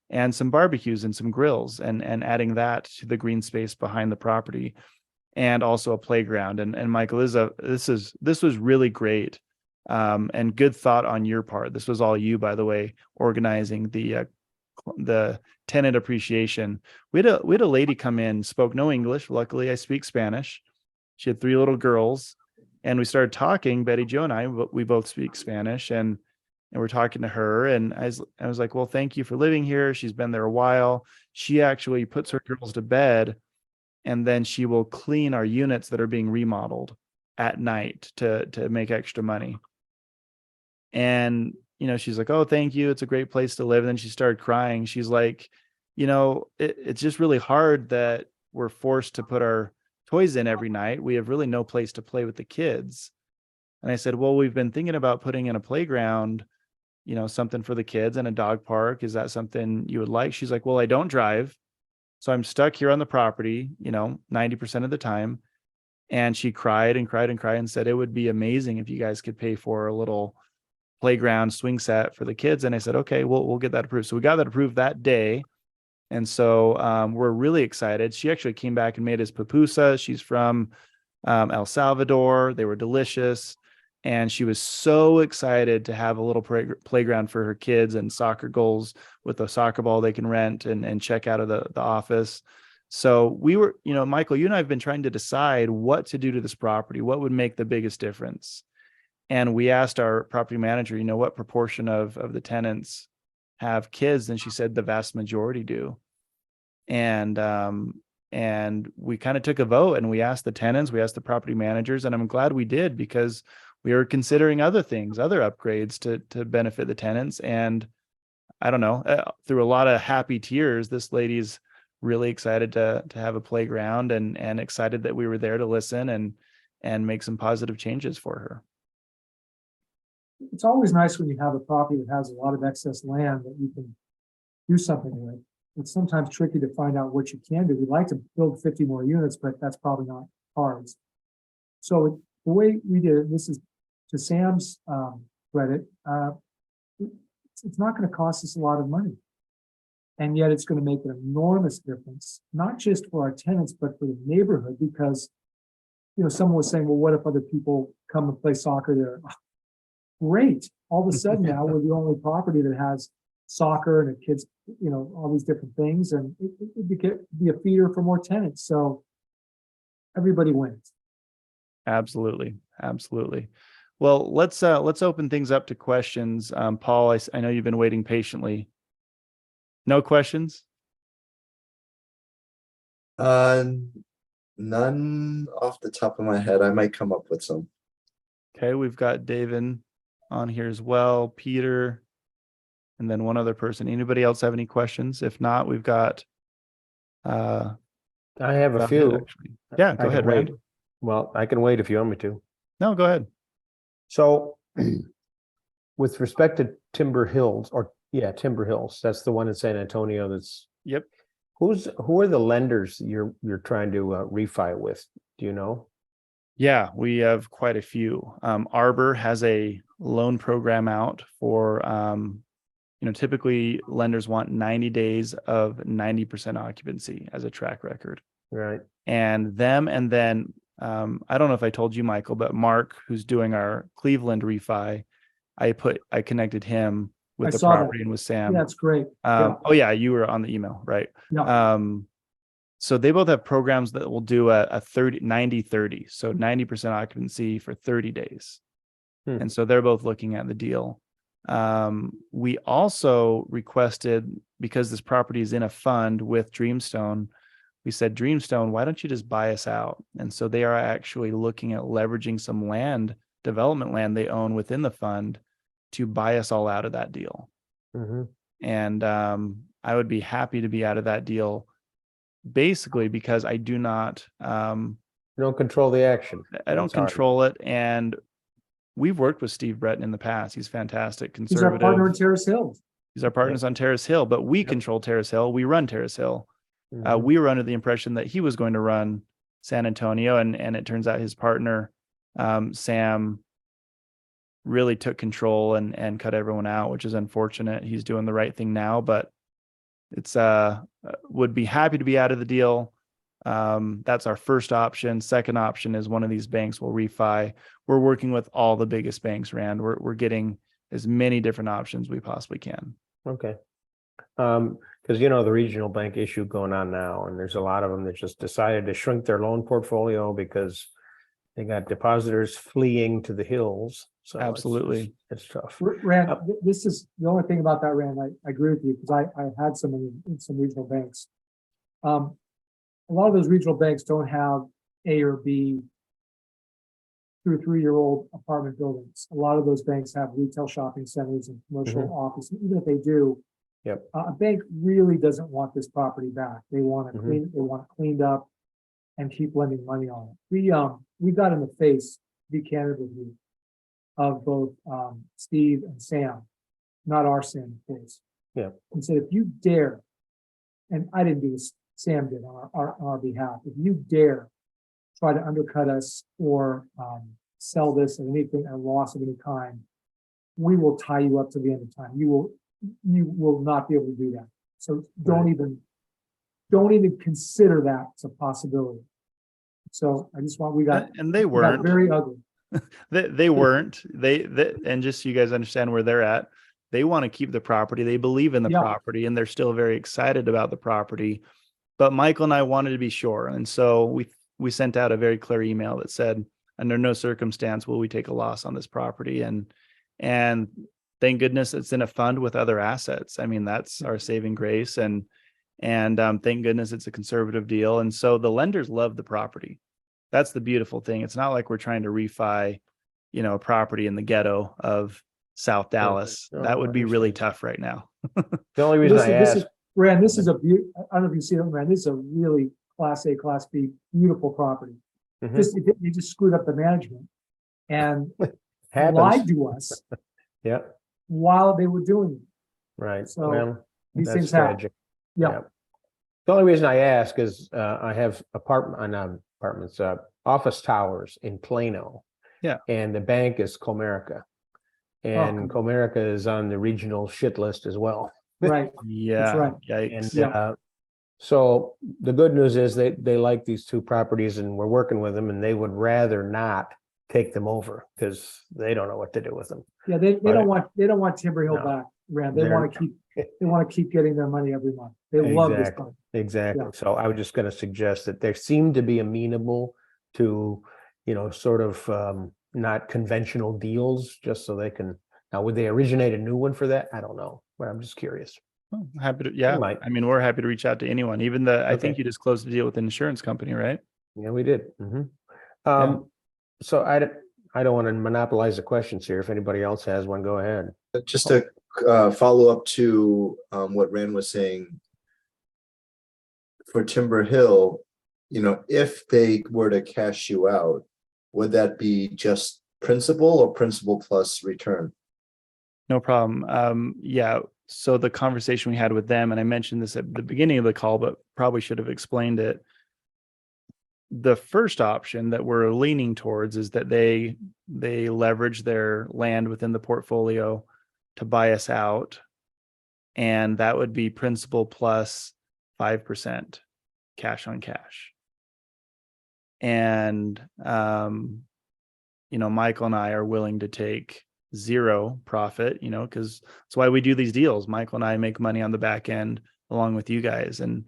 and some barbecues and some grills, and adding that to the green space behind the property, and also a playground. And Michael, this was really great, and good thought on your part. This was all you, by the way, organizing the tenant appreciation. We had a lady come in, spoke no English. Luckily, I speak Spanish. She had 3 little girls, and we started talking. Betty Jo and I, we both speak Spanish, and we're talking to her. And I was like, well, thank you for living here. She's been there a while. She actually puts her girls to bed, and then she will clean our units that are being remodeled at night to make extra money. And, she's like, oh, thank you. It's a great place to live. And then she started crying. She's like, it's just really hard that we're forced to put our toys in every night. We have really no place to play with the kids. And I said, well, we've been thinking about putting in a playground, something for the kids, and a dog park. Is that something you would like? She's like, well, I don't drive, so I'm stuck here on the property, 90% of the time. And she cried and cried and cried and said, it would be amazing if you guys could pay for a little playground swing set for the kids. And I said, okay, we'll get that approved. So we got that approved that day. And so we're really excited. She actually came back and made us pupusas. She's from El Salvador. They were delicious. And she was so excited to have a little playground for her kids, and soccer goals with a soccer ball they can rent and check out of the office. So we were, Michael, you and I have been trying to decide what to do to this property, what would make the biggest difference. And we asked our property manager, what proportion of the tenants have kids? And she said the vast majority do. And we kind of took a vote, and we asked the tenants, we asked the property managers, and I'm glad we did, because we were considering other things, other upgrades to benefit the tenants. And I don't know, through a lot of happy tears, this lady's really excited to have a playground, and excited that we were there to listen and make some positive changes for her. It's always nice when you have a property that has a lot of excess land that you can do something with. It's sometimes tricky to find out what you can do. We'd like to build 50 more units, but that's probably not cards. So the way we did it, this is to Sam's credit, it's not going to cost us a lot of money. And yet it's going to make an enormous difference, not just for our tenants, but for the neighborhood, because, someone was saying, well, what if other people come and play soccer there? Great. All of a sudden now we're the only property that has soccer and the kids, all these different things, and it could be a feeder for more tenants. So everybody wins. Absolutely. Well, let's open things up to questions. Paul, I know you've been waiting patiently. No questions? None off the top of my head. I might come up with some. Okay, we've got David on here as well, Peter, and then one other person. Anybody else have any questions? If not, we've got I have a few. actually. Yeah, go ahead, wait. Rand. Well, I can wait if you want me to. No, go ahead. So with respect to Timber Hills, Timber Hills, that's the one in San Antonio that's. Yep. Who are the lenders you're trying to refi with? Do you know? Yeah, we have quite a few. Arbor has a loan program out for, typically lenders want 90 days of 90% occupancy as a track record. Right. And then I don't know if I told you, Michael, but Mark, who's doing our Cleveland refi, I connected him with the property and with Sam. Yeah, that's great. Oh yeah, you were on the email, right? Yeah. So they both have programs that will do a 90-30, so 90% occupancy for 30 days. And so they're both looking at the deal. We also requested, because this property is in a fund with Dreamstone, we said, Dreamstone, why don't you just buy us out? And so they are actually looking at leveraging some development land they own within the fund to buy us all out of that deal. Mm-hmm. And I would be happy to be out of that deal, basically because I do not You don't control the action. I don't That's hard. control it. And we've worked with Steve Breton in the past. He's fantastic, He's our partner in conservative. Terrace Hills. He's our partners on Terrace Hill, but we control Terrace Hill. We run Terrace Hill. Mhm. We were under the impression that he was going to run San Antonio, and it turns out his partner, Sam, really took control and cut everyone out, which is unfortunate. He's doing the right thing now, but it's would be happy to be out of the deal. That's our first option. Second option is one of these banks will refi. We're working with all the biggest banks, Rand. We're getting as many different options we possibly can. Okay. Because the regional bank issue going on now, and there's a lot of them that just decided to shrink their loan portfolio because they got depositors fleeing to the hills. So Absolutely. it's tough. Rand, this is the only thing about that, Rand. I agree with you because I had some in some regional banks. A lot of those regional banks don't have A or B 2 or 3-year-old apartment buildings. A lot of those banks have retail shopping centers and commercial office. Even if they do, Yep. A bank really doesn't want this property back. They want it Mhm. clean. They want it cleaned up and keep lending money on it. We got in the face, to be candid with you, of both Steve and Sam, not our Sam, of course. Yeah. And said, if you dare, and I didn't do this, Sam did on our behalf. If you dare try to undercut us or sell this at anything at a loss of any kind, we will tie you up to the end of time. You will not be able to do that. So don't even consider that as a possibility. So I just want, we got weren't very ugly. they weren't they and just so you guys understand where they're at, they want to keep the property. They believe in the property and they're still very excited about the property. But Michael and I wanted to be sure. And so we sent out a very clear email that said, under no circumstance will we take a loss on this property. And thank goodness it's in a fund with other assets. I mean, that's our saving grace. And thank goodness it's a conservative deal. And so the lenders love the property. That's the beautiful thing. It's not like we're trying to refi, a property in the ghetto of South Dallas. No, That would be really understand. tough right now. The only reason I asked, Rand, this is I don't know if you see it, Rand, this is a really Class A, Class B, beautiful property. Mhm. They just screwed up the management and happens. lied to us Yeah, while they were doing it. right. So, Well, these that's things happen. tragic. Yeah. The only reason I ask is I have office towers in Plano. Yeah. And the bank is Comerica. And Comerica is on the regional shit list as well. Right. Yeah. right. Yikes. And so the good news is they like these two properties and we're working with them and they would rather not take them over because they don't know what to do with them. Yeah, they don't want Timber Hill No. back, Rand. They They're- want to keep getting their money every month. They love this Exactly. fund. Exactly. Yeah. So I was just going to suggest that they seem to be amenable to, sort of not conventional deals, just so they can. Now, would they originate a new one for that? I don't know, but I'm just curious. Oh, happy to, yeah. might. I mean, we're happy to reach out to anyone, even I think Okay. you just closed a deal with an insurance company, right? Yeah, we did. Yeah. So I don't want to monopolize the questions here. If anybody else has one, go ahead. Just to follow up to what Rand was saying, for Timber Hill, if they were to cash you out, would that be just principal or principal plus return? No problem. Yeah. So the conversation we had with them, and I mentioned this at the beginning of the call, but probably should have explained it. The first option that we're leaning towards is that they leverage their land within the portfolio to buy us out. And that would be principal plus 5% cash on cash. And, Michael and I are willing to take zero profit, because that's why we do these deals. Michael and I make money on the back end along with you guys. And,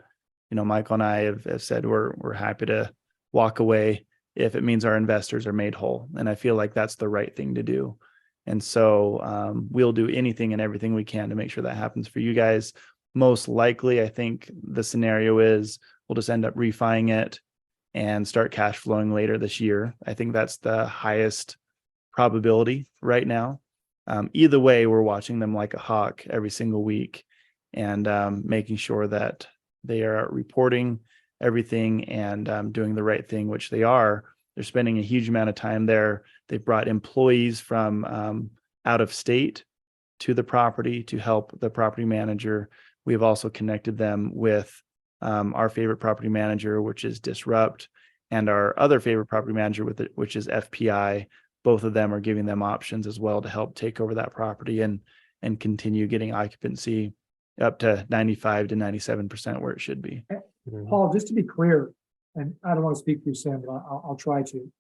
Michael and I have said we're happy to walk away if it means our investors are made whole. And I feel like that's the right thing to do. And so we'll do anything and everything we can to make sure that happens for you guys. Most likely, I think the scenario is we'll just end up refining it and start cash flowing later this year. I think that's the highest probability right now. Either way, we're watching them like a hawk every single week and making sure that they are reporting everything and doing the right thing, which they are. They're spending a huge amount of time there. They've brought employees from out of state to the property to help the property manager. We have also connected them with our favorite property manager, which is Disrupt, and our other favorite property manager which is FPI. Both of them are giving them options as well to help take over that property and continue getting occupancy up to 95 to 97% where it should be. Mhm. Paul, just to be clear, and I don't want to speak for you, Sam, but I'll try to.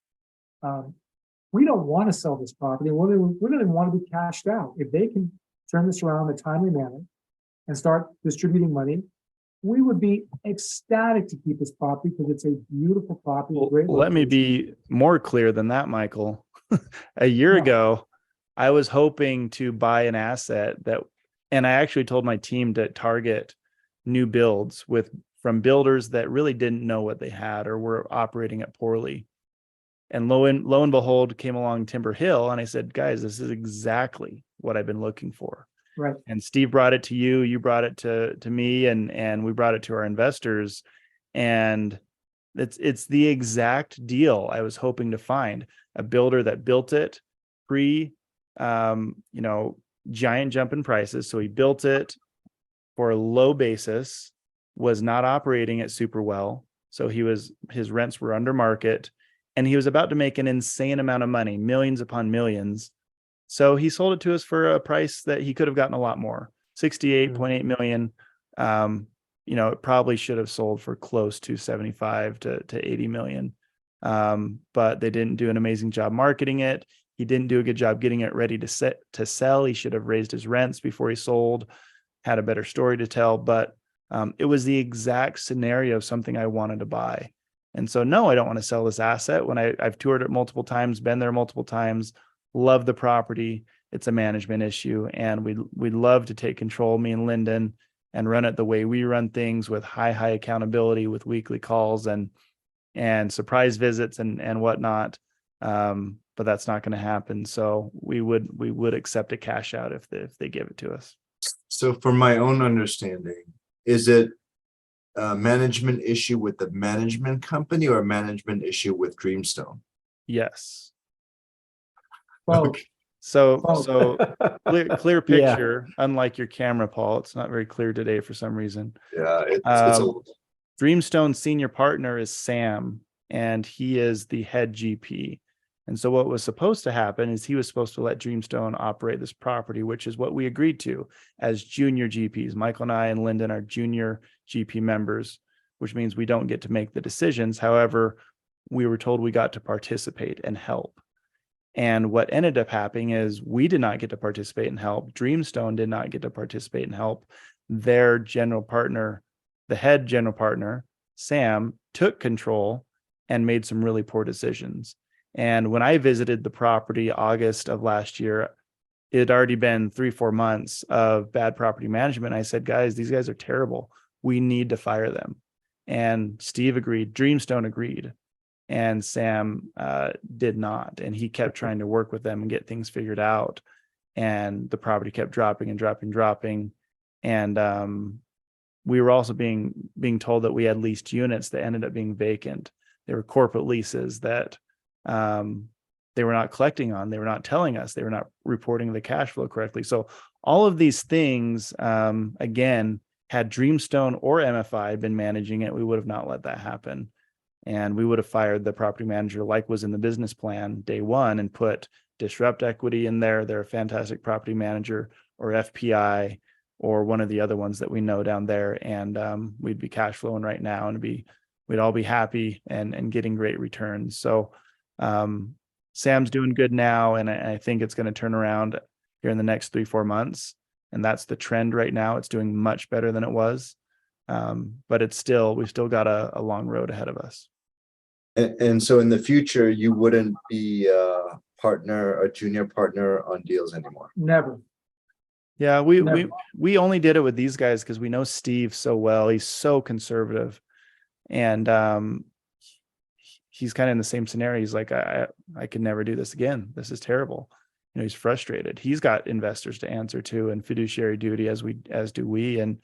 We don't want to sell this property. We don't even want to be cashed out. If they can turn this around in a timely manner and start distributing money, we would be ecstatic to keep this property because it's a beautiful property. Well, Great let me location. be more clear than that, Michael. A year Yeah. ago, I was hoping to buy an asset and I actually told my team to target new builds from builders that really didn't know what they had or were operating it poorly. And lo and behold, came along Timber Hill, and I said, guys, this is exactly what I've been looking for. Right. And Steve brought it to you brought it to me, and we brought it to our investors. And it's the exact deal I was hoping to find. A builder that built it pre giant jump in prices. So he built it for a low basis, was not operating it super well. So his rents were under market, and he was about to make an insane amount of money, millions upon millions. So he sold it to us for a price that he could have gotten a lot more, 68.8 million. It probably should have sold for close to 75 to 80 million. But they didn't do an amazing job marketing it. He didn't do a good job getting it ready to sell. He should have raised his rents before he sold, had a better story to tell. But it was the exact scenario of something I wanted to buy. And so, no, I don't want to sell this asset. When I've toured it multiple times, been there multiple times, love the property. It's a management issue, and we'd love to take control, me and Lyndon, and run it the way we run things, with high accountability, with weekly calls and surprise visits and whatnot. But that's not going to happen. So we would accept a cash out if they give it to us. So from my own understanding, is it a management issue with the management company or a management issue with Dreamstone? Yes. Both. So Oh. clear picture. Unlike your camera, Paul, it's not very clear today for some reason. Yeah, it's a Dreamstone's senior partner is Sam, and he is the head GP. And so what was supposed to happen is he was supposed to let Dreamstone operate this property, which is what we agreed to as junior GPs. Michael and I and Lyndon are junior GP members, which means we don't get to make the decisions. However, we were told we got to participate and help. And what ended up happening is we did not get to participate and help. Dreamstone did not get to participate and help. Their general partner, the head general partner, Sam, took control and made some really poor decisions. And when I visited the property August of last year, it had already been 3-4 months of bad property management. I said, guys, these guys are terrible. We need to fire them. And Steve agreed. Dreamstone agreed. And Sam did not. And he kept trying to work with them and get things figured out. And the property kept dropping and dropping. And we were also being told that we had leased units that ended up being vacant. They were corporate leases that they were not collecting on. They were not telling us. They were not reporting the cash flow correctly. So all of these things, again, had Dreamstone or MFI been managing it, we would have not let that happen. And we would have fired the property manager like was in the business plan day one and put Disrupt Equity in there. They're a fantastic property manager, or FPI, or one of the other ones that we know down there. And we'd be cash flowing right now, and we'd all be happy and getting great returns. So Sam's doing good now, and I think it's going to turn around here in the next 3-4 months. And that's the trend right now. It's doing much better than it was. But we've still got a long road ahead of us. and so in the future, you wouldn't be a junior partner on deals anymore. Never. Yeah, Never. we only did it with these guys because we know Steve so well. He's so conservative, and he's kind of in the same scenario. He's like, I could never do this again. This is terrible. He's frustrated. He's got investors to answer to and fiduciary duty as do we. And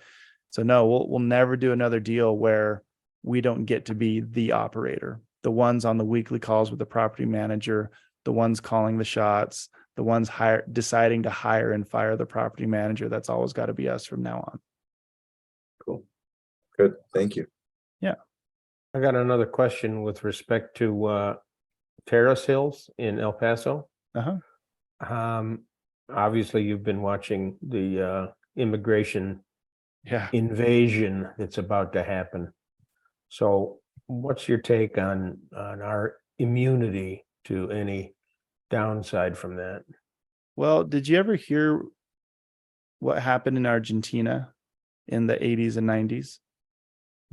so no, we'll never do another deal where we don't get to be the operator. The ones on the weekly calls with the property manager, the ones calling the shots, the ones deciding to hire and fire the property manager. That's always got to be us from now on. Cool. Good, thank you. I got another question with respect to Terrace Hills in El Paso. Uh-huh. Obviously, you've been watching the immigration Yeah. invasion that's about to happen. So what's your take on our immunity to any downside from that? Well, did you ever hear what happened in Argentina in the 80s and 90s?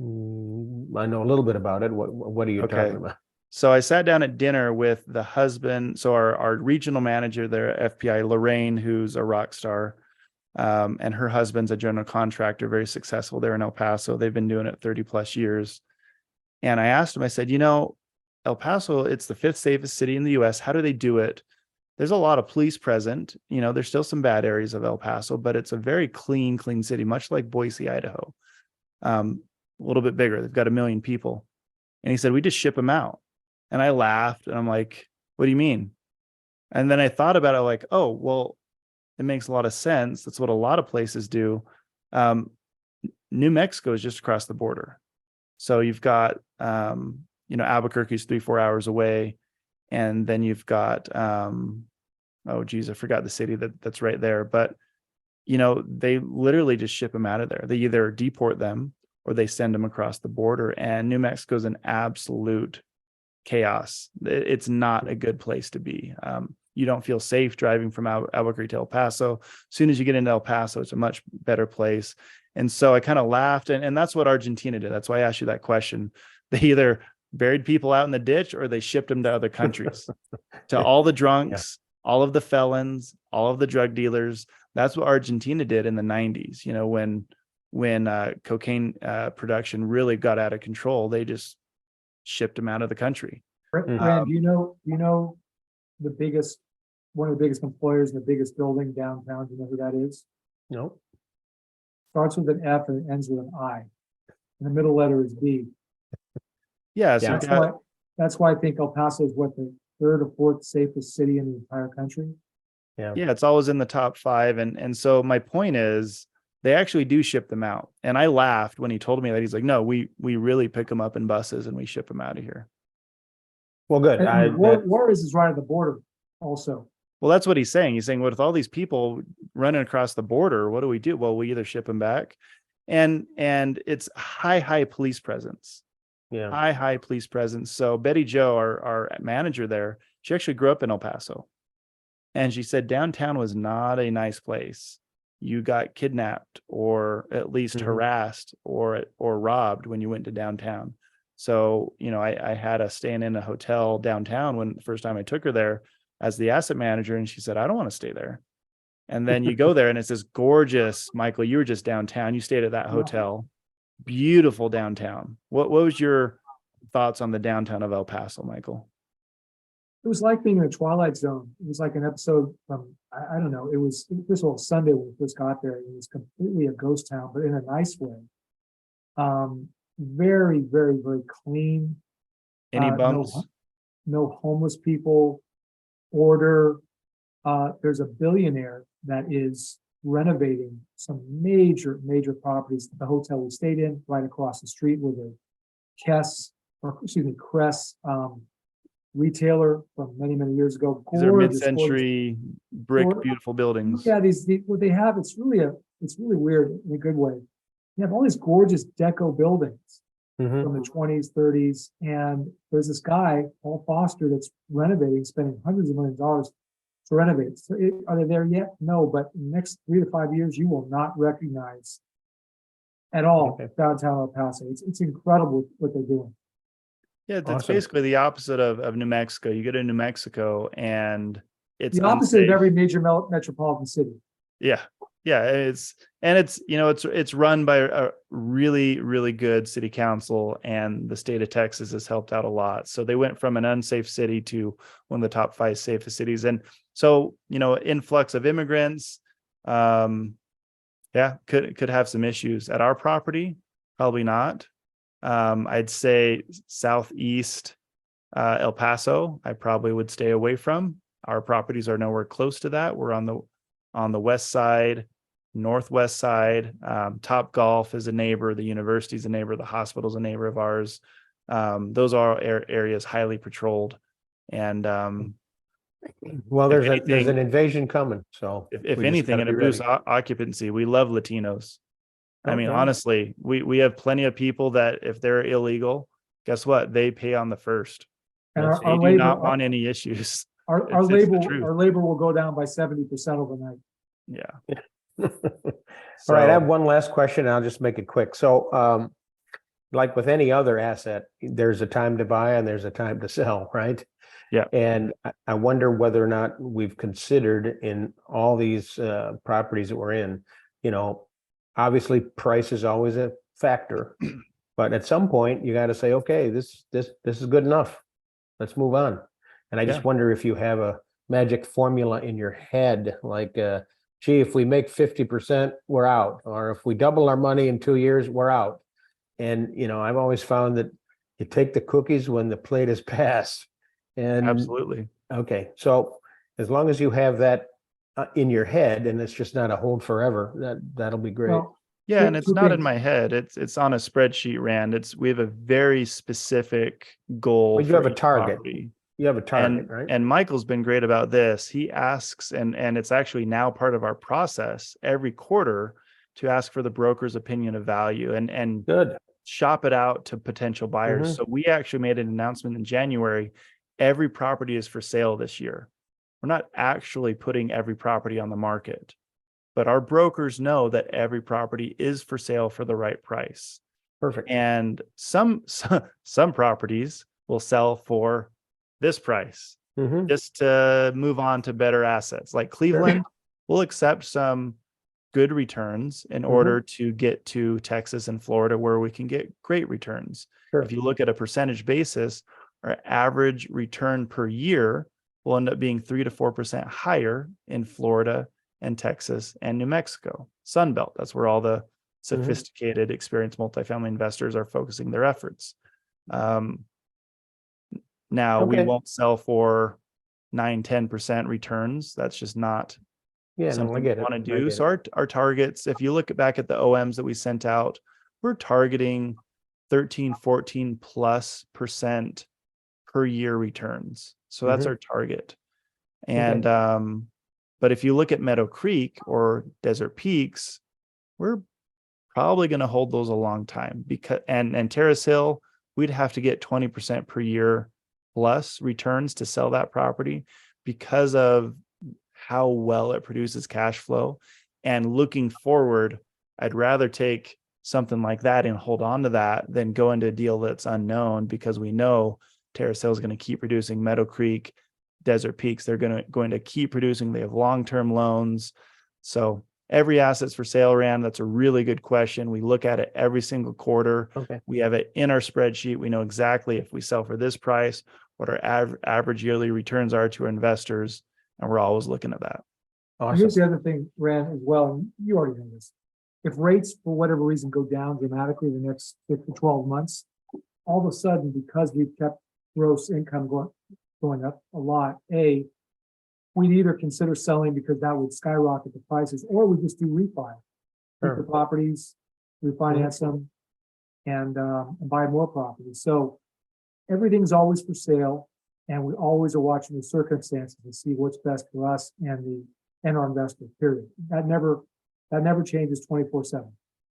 I know a little bit about it. What are you Okay. talking about? So I sat down at dinner with the husband. So our regional manager there at FPI, Lorraine, who's a rock star, and her husband's a general contractor, very successful there in El Paso. They've been doing it 30 plus years. And I asked him, I said, El Paso, it's the 5th safest city in the US. How do they do it? There's a lot of police present. There's still some bad areas of El Paso, but it's a very clean city, much like Boise, Idaho. A little bit bigger. They've got 1 million people. And he said, we just ship them out. And I laughed and I'm like, what do you mean? And then I thought about it like, oh, well, it makes a lot of sense. That's what a lot of places do. New Mexico is just across the border. So you've got, Albuquerque's 3-4 hours away. And then you've got, oh geez, I forgot the city that's right there. But, they literally just ship them out of there. They either deport them or they send them across the border. And New Mexico is an absolute chaos. It's not a good place to be. You don't feel safe driving from Albuquerque to El Paso. As soon as you get into El Paso, it's a much better place. And so I kind of laughed, and that's what Argentina did. That's why I asked you that question. They either buried people out in the ditch or they shipped them to other countries, to all the drunks, all of the felons, all of the drug dealers. That's what Argentina did in the 90s. When cocaine production really got out of control, they just shipped them out of the country. Brand, do you know one of the biggest employers in the biggest building downtown? Do you know who that is? No. Starts with an F and ends with an I. And the middle letter is B. Yeah. So that's why I think El Paso is what, the 3rd or 4th safest city in the entire country. Yeah. it's always in the top 5. And so my point is, they actually do ship them out. And I laughed when he told me that. He's like, no, we really pick them up in buses and we ship them out of here. Well, good. And Juarez is right at the border also. Well, that's what he's saying. He's saying, with all these people running across the border, what do we do? Well, we either ship them back, and it's high police presence. Yeah. High police presence. So Betty Jo, our manager there, she actually grew up in El Paso. And she said downtown was not a nice place. You got kidnapped or at least harassed or robbed when you went to downtown. So, I had us staying in a hotel downtown when the first time I took her there as the asset manager. And she said, I don't want to stay there. And then you go there and it's this gorgeous, Michael, you were just downtown. You stayed at that hotel. Beautiful downtown. What was your thoughts on the downtown of El Paso, Michael? It was like being in a Twilight Zone. It was like an episode from, I don't know, it was, first of all, Sunday when we first got there, it was completely a ghost town, but in a nice way. Very, very, very clean. Any bumps? No homeless people. Order. There's a billionaire that is renovating some major properties. The hotel we stayed in, right across the street, with a Kress retailer from many years ago. These are mid-century brick, beautiful buildings. Yeah, what they have, it's really weird in a good way. You have all these gorgeous deco buildings from the 20s, 30s, and there's this guy, Paul Foster, that's renovating, spending hundreds of millions of dollars to renovate. So are they there yet? No, but in the next 3 to 5 years, you will not recognize at all downtown El Paso. It's incredible what they're doing. Yeah, that's basically the opposite of New Mexico. You go to New Mexico and it's the opposite unsafe. of every major metropolitan city. Yeah. It's run by a really good city council, and the state of Texas has helped out a lot. So they went from an unsafe city to one of the top 5 safest cities. And so, influx of immigrants, could have some issues at our property. Probably not. I'd say southeast El Paso, I probably would stay away from. Our properties are nowhere close to that. We're on the west side, northwest side. Top Golf is a neighbor, the university's a neighbor, the hospital's a neighbor of ours. Those are areas highly patrolled. And Well, if there's anything- an invasion coming, so. if we just anything, gotta and it be boosts ready. occupancy. We love Latinos. I mean, Okay. honestly, we have plenty of people that if they're illegal, guess what? They pay on the first. And That's- They do not want any issues. our it's the labor, truth. our labor will go down by 70% overnight. Yeah. All right, I have So, one last question, and I'll just make it quick. So, like with any other asset, there's a time to buy and there's a time to sell, right? Yeah. And I wonder whether or not we've considered in all these properties that we're in, obviously price is always a factor, but at some point you got to say, okay, this is good enough. Let's move on. And I just Yeah. wonder if you have a magic formula in your head, like, gee, if we make 50%, we're out, or if we double our money in 2 years, we're out. And I've always found that you take the cookies when the plate is passed. And absolutely. okay, so as long as you have that in your head, and it's just not a hold forever, that'll be great. Well, Yeah, Two- and it's two not in things. my head. It's on a spreadsheet, Rand. We have a very specific goal But you for have a each target. property. You have a target, right? And Michael's been great about this. He asks, and it's actually now part of our process every quarter to ask for the broker's opinion of value and Good. shop it out to potential buyers. Mhm. So we actually made an announcement in January. Every property is for sale this year. We're not actually putting every property on the market, but our brokers know that every property is for sale for the right price. Perfect. And some properties will sell for this price Mhm. just to move on to better assets. Like Cleveland will accept some good returns in order to get to Texas and Florida where we can get great returns. Sure. If you look at a percentage basis, our average return per year will end up being 3 to 4% higher in Florida and Texas and New Mexico. Sunbelt, that's where all the sophisticated, experienced multifamily investors are focusing their efforts. Now we Okay. won't sell for 9-10% returns. That's just not Yeah, no, I something get we it. want to I do. get So our targets, if you look back at the OMs that we sent out, we're targeting 13-14+% per year returns. So that's our target. And but if you look at Meadow Creek or Desert Peaks, we're probably going to hold those a long time because and Terrace Hill, we'd have to get 20% per year plus returns to sell that property because of how well it produces cash flow. And looking forward, I'd rather take something like that and hold on to that than go into a deal that's unknown, because we know Terrace Hill is going to keep producing. Meadow Creek, Desert Peaks, they're going to keep producing. They have long-term loans. So every asset's for sale, Rand. That's a really good question. We look at it every single quarter. Okay. We have it in our spreadsheet. We know exactly if we sell for this price, what our average yearly returns are to our investors. And we're always looking at that. Here's Awesome. the other thing, Rand, as well, and you already know this. If rates, for whatever reason, go down dramatically the next 6 to 12 months, all of a sudden, because we've kept gross income going up a lot, we'd either consider selling because that would skyrocket the prices, or we just do refi. Keep the properties, refinance them, and buy more properties. So everything's always for sale, and we always are watching the circumstances to see what's best for us and our investor, period. That never changes 24/7.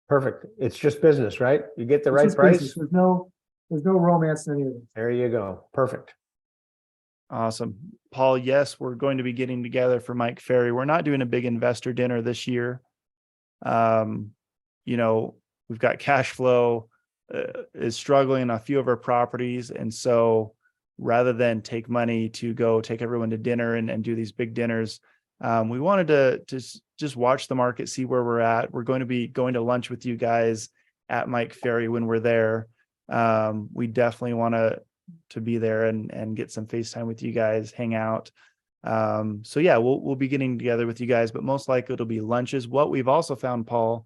Perfect. It's just business, right? You get the right price. There's no romance in any of this. There you go. Perfect. Awesome. Paul, yes, we're going to be getting together for Mike Ferry. We're not doing a big investor dinner this year. We've got cash flow is struggling on a few of our properties. And so rather than take money to go take everyone to dinner and do these big dinners, we wanted to just watch the market, see where we're at. We're going to be going to lunch with you guys at Mike Ferry when we're there. We definitely want to be there and get some FaceTime with you guys, hang out. So yeah, we'll be getting together with you guys, but most likely it'll be lunches. What we've also found, Paul,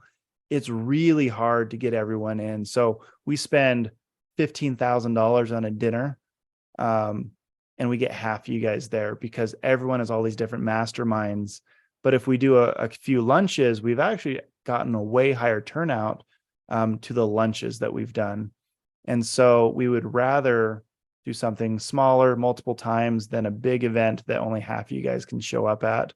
it's really hard to get everyone in. So we spend $15,000 on a dinner. And we get half you guys there because everyone has all these different masterminds. But if we do a few lunches, we've actually gotten a way higher turnout to the lunches that we've done. And so we would rather do something smaller multiple times than a big event that only half you guys can show up at.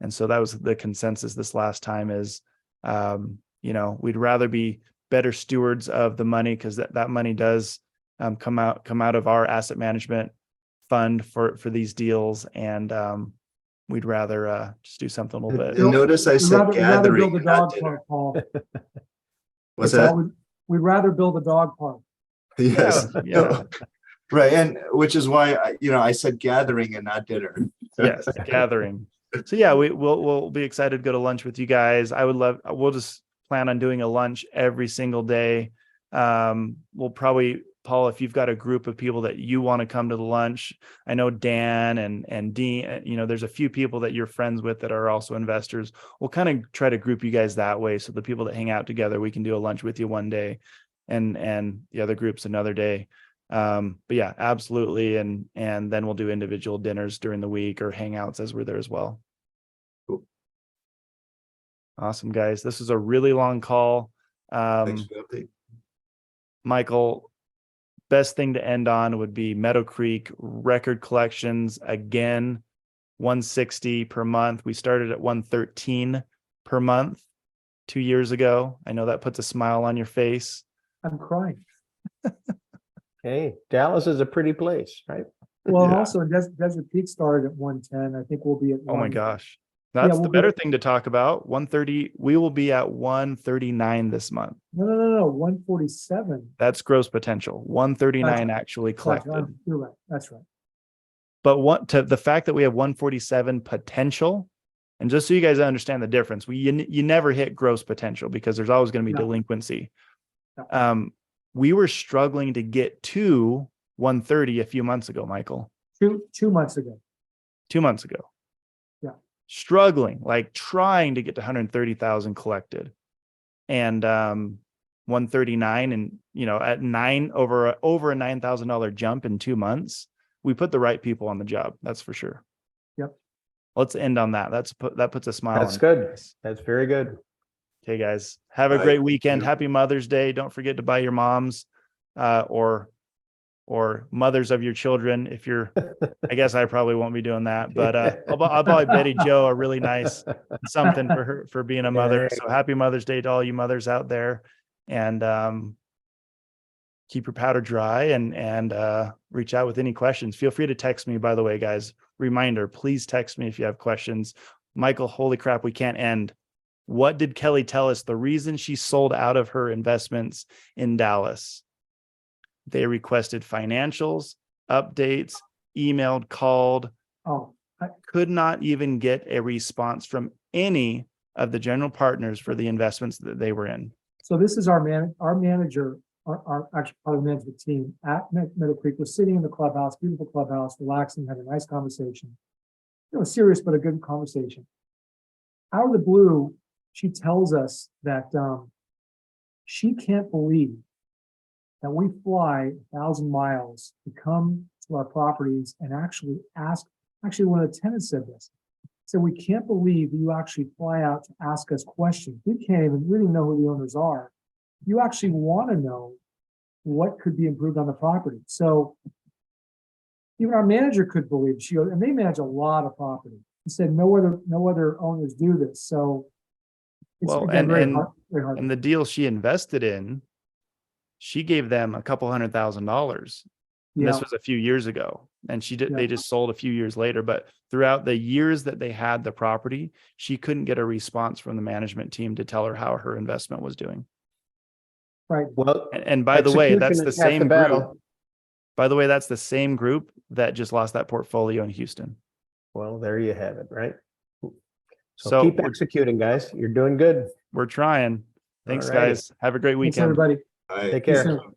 And so that was the consensus this last time is, we'd rather be better stewards of the money because that money does come out of our asset management fund for these deals. And we'd rather just do something a little bit. And notice I We'd said rather gathering, build a not dog dinner. park, Paul. What's that? We'd rather build a dog park. Yes. Yeah. Right. And which is why, I said gathering and not dinner. Yes, gathering. So yeah, we'll be excited to go to lunch with you guys. We'll just plan on doing a lunch every single day. We'll probably, Paul, if you've got a group of people that you want to come to the lunch, I know Dan and Dean, there's a few people that you're friends with that are also investors. We'll kind of try to group you guys that way. So the people that hang out together, we can do a lunch with you one day and the other groups another day. But yeah, absolutely. And then we'll do individual dinners during the week or hangouts as we're there as well. Cool. Awesome, guys. This is a really long call. Thanks for the update. Michael, best thing to end on would be Meadow Creek record collections again, 160 per month. We started at 113 per month 2 years ago. I know that puts a smile on your face. I'm crying. Hey, Dallas is a pretty place, right? Well, Yeah. also Desert Peak started at 110. I think we'll be at Oh my 1. gosh. That's we'll the be better at- thing to talk about. 130. We will be at 139 this month. No, 147. That's gross potential. 139 actually That's right. collected. You're right. That's right. But the fact that we have 147 potential, and just so you guys understand the difference, you never hit gross potential because there's always going to be No. delinquency. No. We were struggling to get to 130 a few months ago, Michael. 2 months ago. 2 months ago. Yeah. Struggling, like trying to get to 130,000 collected. And 139 and at over a $9,000 jump in 2 months. We put the right people on the job. That's for sure. Yep. Let's end on that. That puts a smile That's on good. your face. That's very good. Okay, guys. Have a All right. great weekend. Yeah. Happy Mother's Day. Don't forget to buy your moms or mothers of your children. If you're, I guess I probably won't be doing that, but I'll buy Betty Joe a really nice something for her for being a mother. So happy Mother's Day to all you mothers out there, and keep your powder dry and reach out with any questions. Feel free to text me, by the way, guys. Reminder, please text me if you have questions. Michael, holy crap, we can't end. What did Kelly tell us? The reason she sold out of her investments in Dallas? They requested financials, updates, emailed, called, Oh, could not even get a response from any of the general partners for the investments that they were in. so this is our manager, our actually part of the management team at Meadow Creek. We're sitting in the clubhouse, beautiful clubhouse, relaxing, having a nice conversation. Serious, but a good conversation. Out of the blue, she tells us that she can't believe that we fly 1,000 miles to come to our properties and actually one of the tenants said this. So we can't believe you actually fly out to ask us questions. We don't even know who the owners are. You actually want to know what could be improved on the property. So even our manager could believe and they manage a lot of property. He said no other owners do this. So it's Well, again, very hard. And the deal she invested in, she gave them a couple $100,000. Yeah. This was a few years ago, and Yeah. they just sold a few years later. But throughout the years that they had the property, she couldn't get a response from the management team to tell her how her investment was doing. Right. Well, And by the way, that's execution the is half same battle. group. By the way, that's the same group that just lost that portfolio in Houston. Well, there you have it, right? So So keep executing, guys. You're doing good. we're trying. Thanks, All righty. guys. Have a great Thanks, weekend. everybody. All right. Take See you care. soon.